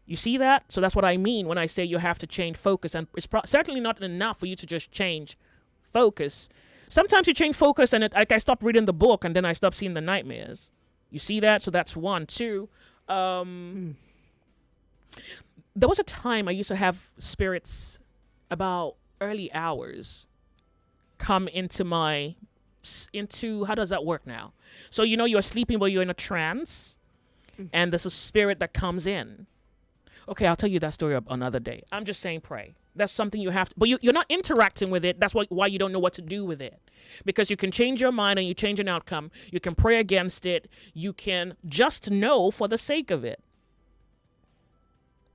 You see that? So that's what I mean when I say you have to change focus. And it's certainly not enough for you to just change focus. Sometimes you change focus and I stop reading the book and then I stop seeing the nightmares. You see that? So that's 1. 2, there was a time I used to have spirits about early hours come into how does that work now? So you're sleeping but you're in a trance and there's a spirit that comes in. Okay, I'll tell you that story another day. I'm just saying pray. That's something you have to, but you're not interacting with it. That's why you don't know what to do with it. Because you can change your mind and you change an outcome. You can pray against it. You can just know for the sake of it.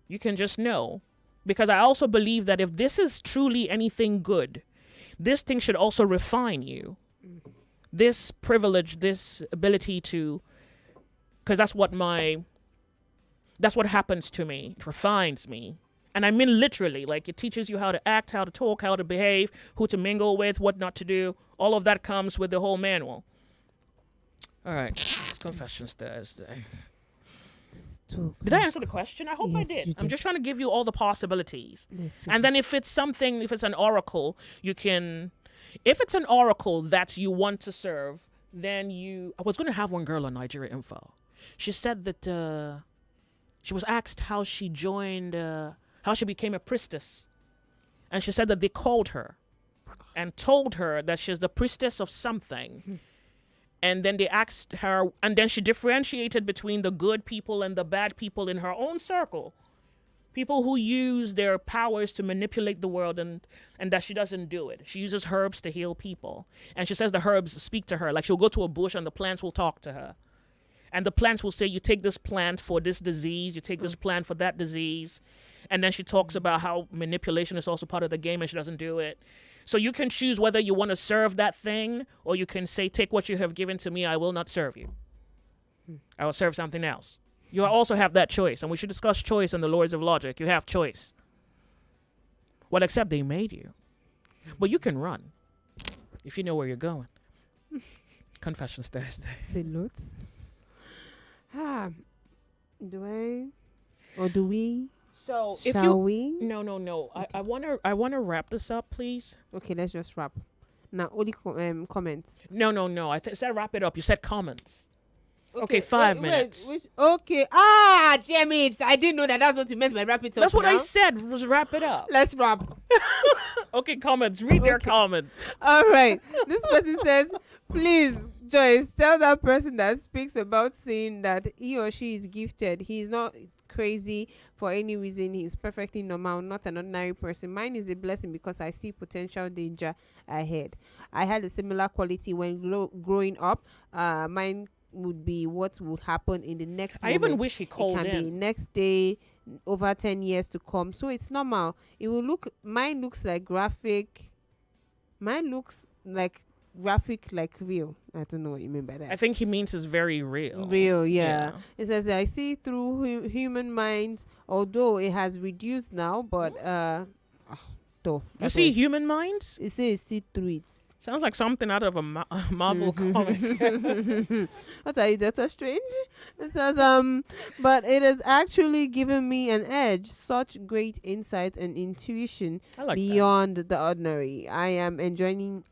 You can just know. Because I also believe that if this is truly anything good, this thing should also refine you. This privilege, this ability to, because that's what happens to me. It refines me. And I mean literally, like it teaches you how to act, how to talk, how to behave, who to mingle with, what not to do. All of that comes with the whole manual. All right. It's Confessions Thursday. Did I answer the question? I hope I did. I'm just trying to give you all the possibilities. And then if it's an oracle, if it's an oracle that you want to serve, then I was going to have one girl on Nigeria Info. She said that she was asked how she joined, how she became a priestess. And she said that they called her and told her that she's the priestess of something. And then they asked her, and then she differentiated between the good people and the bad people in her own circle. People who use their powers to manipulate the world, and that she doesn't do it. She uses herbs to heal people. And she says the herbs speak to her. Like she'll go to a bush and the plants will talk to her. And the plants will say, you take this plant for this disease, you take this plant for that disease. And then she talks about how manipulation is also part of the game and she doesn't do it. So you can choose whether you want to serve that thing, or you can say, take what you have given to me, I will not serve you. I will serve something else. You also have that choice, and we should discuss choice in the Lords of Logic. You have choice. Well, except they made you. But you can run if you know where you're going. Confessions Thursday. Salute. Do I? Or do we? So shall we? No. Okay. I wanna wrap this up, please. Okay, let's just wrap. Now, only comments. No. I said wrap it up. You said comments. Okay, 5 minutes. Okay. Damn it! I didn't know that's what you meant by wrap it up. That's what I said. Was wrap it up. Let's wrap. Okay, comments. Read their comments. All right. This person says, please, Joyce, tell that person that speaks about saying that he or she is gifted. He is not crazy for any reason. He is perfectly normal, not an ordinary person. Mine is a blessing because I see potential danger ahead. I had a similar quality when growing up. Mine would be what would happen in the next moment. I even wish he called in. It can be next day, over 10 years to come. So it's normal. It will look, mine looks like graphic. Mine looks like graphic, like real. I don't know what you mean by that. I think he means it's very real. Real, yeah. It says that I see through human minds, although it has reduced now, but though. You see human minds? It says see through it. Sounds like something out of a Marvel comic. What are you, Doctor Strange? It says, but it has actually given me an edge, such great insight and intuition beyond the ordinary. I am enjoying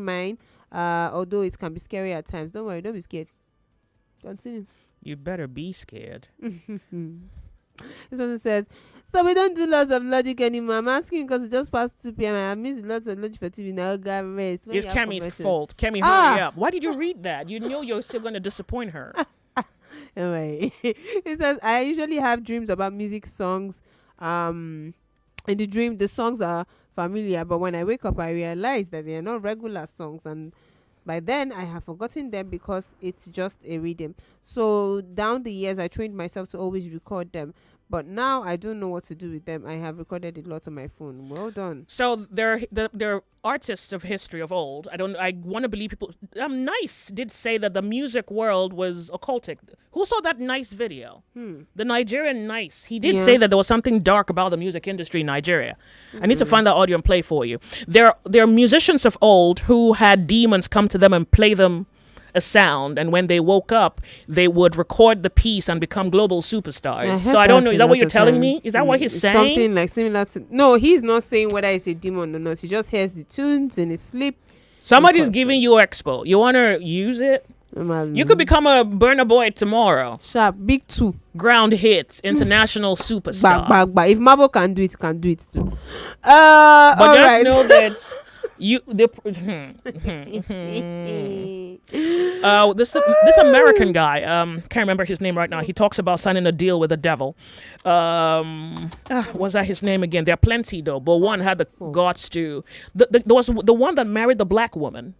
mine, although it can be scary at times. Don't worry, don't be scared. Continue. You better be scared. This one says, So we don't do lots of logic anymore. I'm asking because it just past 2 p.m. I missed lots of logic for TV. Now, God, rest. It's Kemi's fault. Kemi, hurry up. Why did you read that? You know you're still going to disappoint her. Anyway, it says, I usually have dreams about music songs. In the dream, the songs are familiar, but when I wake up, I realize that they are not regular songs, and by then I have forgotten them because it's just a rhythm. So down the years, I trained myself to always record them, but now I don't know what to do with them. I have recorded a lot on my phone. Well done. So they're artists of history of old. I want to believe people. Nice did say that the music world was occultic. Who saw that Nice video? The Nigerian Nice. He did say that there was something dark about the music industry in Nigeria. I need to find that audio and play for you. There are musicians of old who had demons come to them and play them a sound, and when they woke up, they would record the piece and become global superstars. So I don't know. Is that what you're telling me? Is that what he's saying? Something like similar to. No, he's not saying whether it's a demon or not. He just hears the tunes in his sleep. Somebody's giving you expo. You want to use it? You could become a Burna Boy tomorrow. Sharp, big 2. Ground hits, international superstar. If Mabo can do it, you can do it too. But just know that this American guy, can't remember his name right now. He talks about signing a deal with the devil. Was that his name again? There are plenty though, but one had the guts to. There was the one that married the black woman.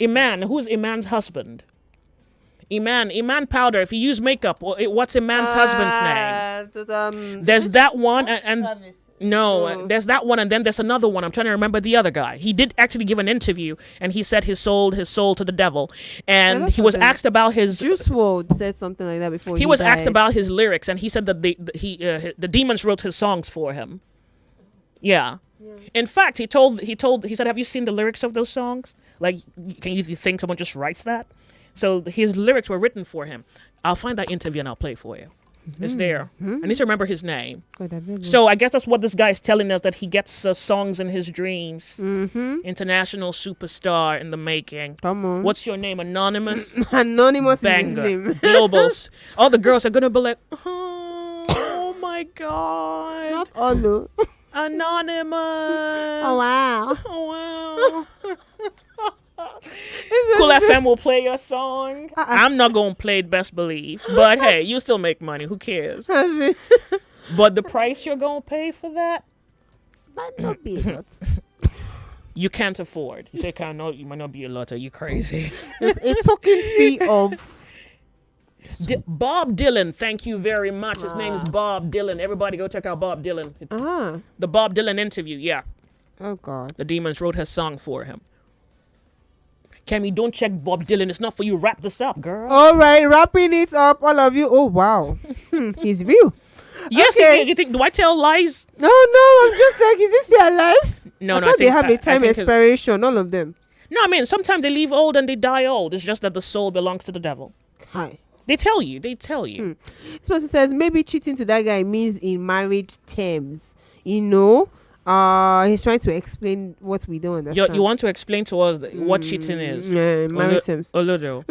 Iman, who's Iman's husband? Iman Powder. If you use makeup, what's Iman's husband's name? There's that one, and no, there's that one, and then there's another one. I'm trying to remember the other guy. He did actually give an interview, and he said he sold his soul to the devil, and he was asked about his. Juice WRLD said something like that before. He was asked about his lyrics, and he said that the demons wrote his songs for him. Yeah. In fact, he said, "Have you seen the lyrics of those songs? Like, can you think someone just writes that?" So his lyrics were written for him. I'll find that interview and I'll play for you. It's there. I need to remember his name. So I guess that's what this guy is telling us, that he gets songs in his dreams. International superstar in the making. Come on. What's your name? Anonymous? Anonymous Banger. is his name. Globals. All the girls are going to be like, oh my God. Not all though. Anonymous. Oh, wow. Oh, wow. Cool FM will play your song. I'm not gonna play it, best believe. But hey, you still make money. Who cares? But the price you're gonna pay for that might not be a lot. You can't afford. You say you might not be a lot. Are you crazy? It's a token fee of Bob Dylan. Thank you very much. His name is Bob Dylan. Everybody go check out Bob Dylan. The Bob Dylan interview. Yeah. Oh God. The Demons wrote his song for him. Kemi, don't check Bob Dylan. It's not for you. Wrap this up, girl. All right, wrapping it up, all of you. Oh, wow. He's real. Yes, okay. He is. You think, do I tell lies? No, I'm just like, is this their life? No, I thought they have a time expiration, all of them. No, I mean, sometimes they leave old and they die old. It's just that the soul belongs to the devil. Hi. They tell you. This person says, maybe cheating to that guy means in marriage terms. You know? He's trying to explain what we don't understand. You want to explain to us what cheating is? Yeah, marriage terms. Olodo.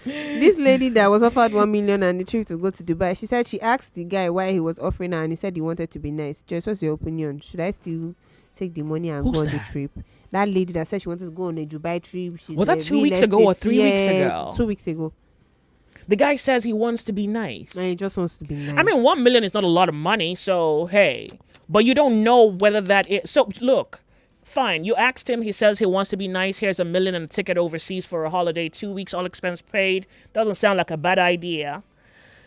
This lady that was offered 1 million and the trip to go to Dubai, she said she asked the guy why he was offering her, and he said he wanted to be nice. Joyce, what's your opinion? Should I still take the money and go on the trip? That lady that said she wanted to go on a Dubai trip. Was that 2 weeks ago or 3 weeks ago? 2 weeks ago. The guy says he wants to be nice. And he just wants to be nice. I mean, 1 million is not a lot of money, so hey. But you don't know whether that is. So look, fine. You asked him. He says he wants to be nice. Here's $1 million and a ticket overseas for a holiday. 2 weeks, all expense paid. Doesn't sound like a bad idea.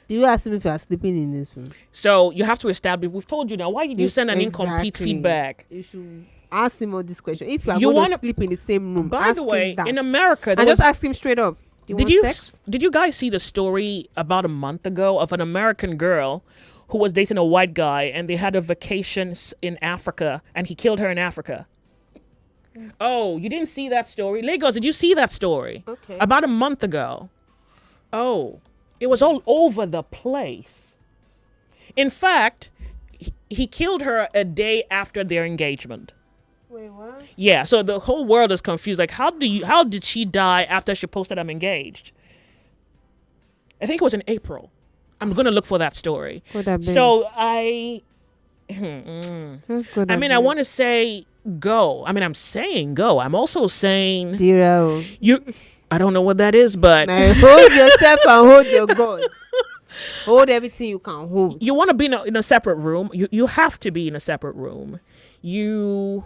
Do you ask him if you are sleeping in this room? So you have to establish. We've told you now. Why did you send an incomplete feedback? You should ask him all this question. If you are going to sleep in the same room, by the way, in America, and just ask him straight up. Did you guys see the story about a month ago of an American girl who was dating a white guy, and they had a vacation in Africa, and he killed her in Africa? Oh, you didn't see that story? Lagos, did you see that story? Okay. About a month ago. Oh, it was all over the place. In fact, he killed her a day after their engagement. Wait, what? Yeah, so the whole world is confused. Like, how did she die after she posted I'm engaged? I think it was in April. I'm gonna look for that story. Could have been. So I I want to say go. I mean, I'm saying go. I'm also saying zero. I don't know what that is, but hold yourself and hold your guns. Hold everything you can hold. You want to be in a separate room. You have to be in a separate room. You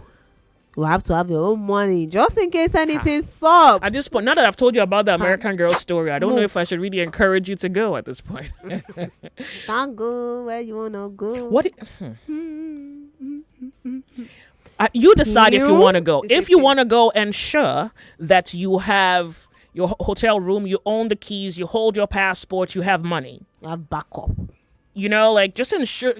have to have your own money just in case anything's up. At this point, now that I've told you about the American Girl story, I don't know if I should really encourage you to go at this point. Can't go where you wanna go. What? You decide if you want to go. If you want to go, ensure that you have your hotel room, you own the keys, you hold your passport, you have money. You have backup. You know, like, just ensure.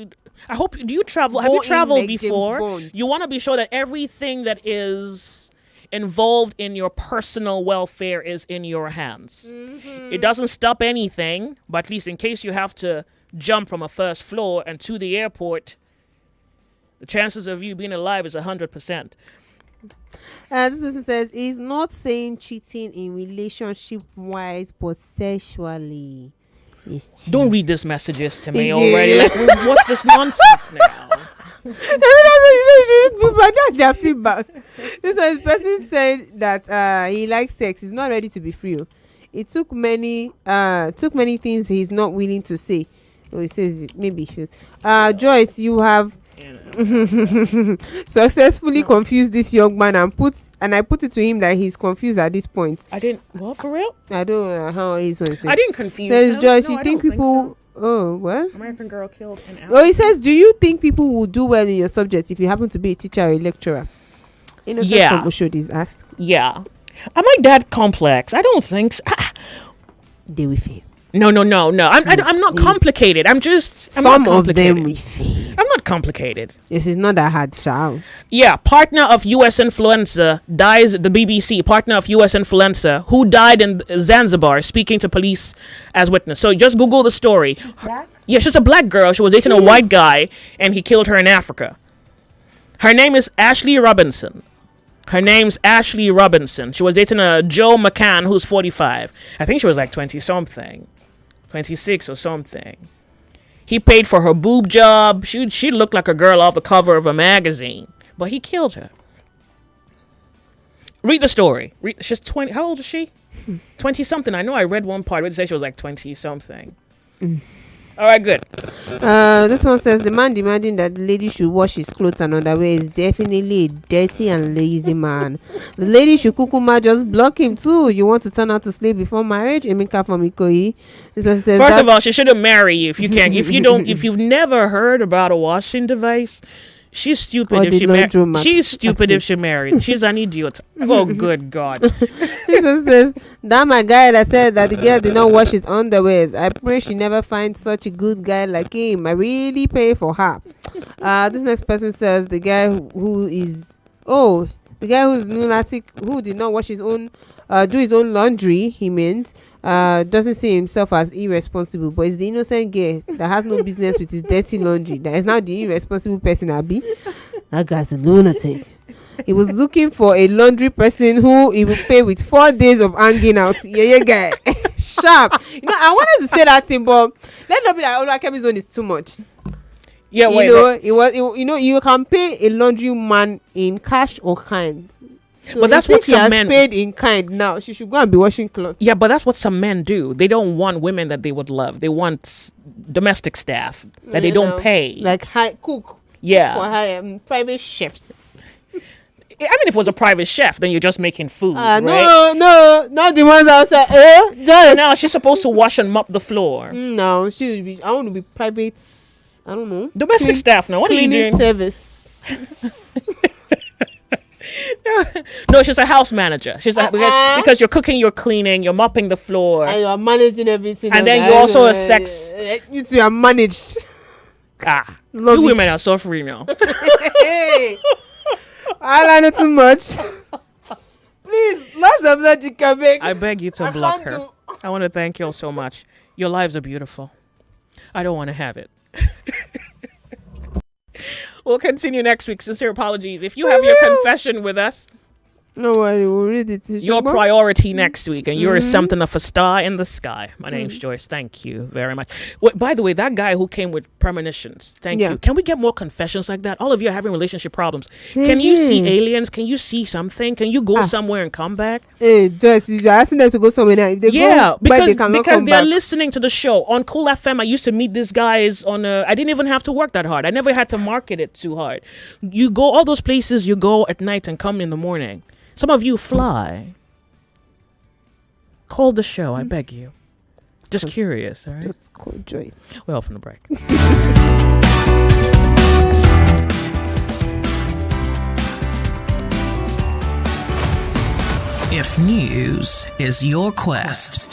I hope. Do you travel? Have you traveled before? You want to be sure that everything that is involved in your personal welfare is in your hands. Mm-hmm. It doesn't stop anything, but at least in case you have to jump from a first floor and to the airport, the chances of you being alive is 100%. This person says he's not saying cheating in relationship wise, but sexually. Don't read these messages to me already. Like, what's this nonsense now? That's their feedback. This person said that he likes sex. He's not ready to be free. It took many things he's not willing to say. So he says maybe he should. Joyce, you have successfully confused this young man and I put it to him that he's confused at this point. I didn't. What, for real? I don't know how he's going to say. I didn't confuse him. Says Joyce, no, you think people? Oh, what? American Girl killed an hour. Oh, he says, do you think people will do well in your subject if you happen to be a teacher or a lecturer? Yeah. Should is asked. Yeah. Am I that complex? I don't think so. They will fail. No. I'm not complicated. I'm just. Some of them will fail. I'm not complicated. This is not that hard, child. Yeah, partner of U.S. influencer dies. The BBC partner of U.S. influencer who died in Zanzibar, speaking to police as witness. So just Google the story. She's black? Yeah, she's a black girl. She was dating a white guy, and he killed her in Africa. Her name is Ashley Robinson. She was dating a Joe McCann, who's 45. I think she was like 20-something. 26 or something. He paid for her boob job. She looked like a girl off the cover of a magazine. But he killed her. Read the story. She's 20. How old is she? 20-something. I know I read one part where it said she was like 20-something. All right, good. This one says the man demanding that the lady should wash his clothes and underwear is definitely a dirty and lazy man. The lady should kukuma just block him too. You want to turn out to slave before marriage? Emeka from Ikoyi. This person says first of all, she shouldn't marry you if you can't. If you've never heard about a washing device, she's stupid if she married. She's stupid if she married. She's an idiot. Oh, good God. This one says, that my guy that said that the girl did not wash his underwears. I pray she never finds such a good guy like him. I really pay for her. This next person says the guy who is lunatic, who did not wash his own, do his own laundry, he meant, doesn't see himself as irresponsible, but it's the innocent girl that has no business with his dirty laundry that is now the irresponsible person. Abi, that guy's a lunatic. He was looking for a laundry person who he will pay with 4 days of hanging out. Yeah, guy. Sharp. I wanted to say that thing, but let not be that Olakemi's zone is too much. Yeah, you can pay a laundry man in cash or kind. So but that's what some men paid in kind. Now she should go and be washing clothes. Yeah, but that's what some men do. They don't want women that they would love. They want domestic staff that they don't pay, like high cook. Yeah, for high private chefs. I mean, if it was a private chef, then you're just making food, right? No, not the ones outside. So now she's supposed to wash and mop the floor. No, she would be. I want to be private. I don't know. Domestic staff. Now, what are you doing? Service. No, she's a house manager. She's because you're cooking, you're cleaning, you're mopping the floor, and you're managing everything. And then you're also a sex. You two are managed. You women are suffering now. Hey. I know too much. Please, lots of logic. I beg you to block her. I want to thank you all so much. Your lives are beautiful. I don't want to have it. We'll continue next week. Sincere apologies. If you have your confession with us, No worry, we'll read it. Your priority next week, and you're something of a star in the sky. My name's Joyce. Thank you very much. By the way, that guy who came with premonitions, thank you. Can we get more confessions like that? All of you are having relationship problems. Can you see aliens? Can you see something? Can you go somewhere and come back? Hey, Joyce, you're asking them to go somewhere now. If they go, because they're listening to the show. On Cool FM, I used to meet these guys on I didn't even have to work that hard. I never had to market it too hard. You go all those places, you go at night and come in the morning. Some of you fly. Call the show, I beg you. Just curious, all right? Just call Joy. We're off on a break. If news is your quest,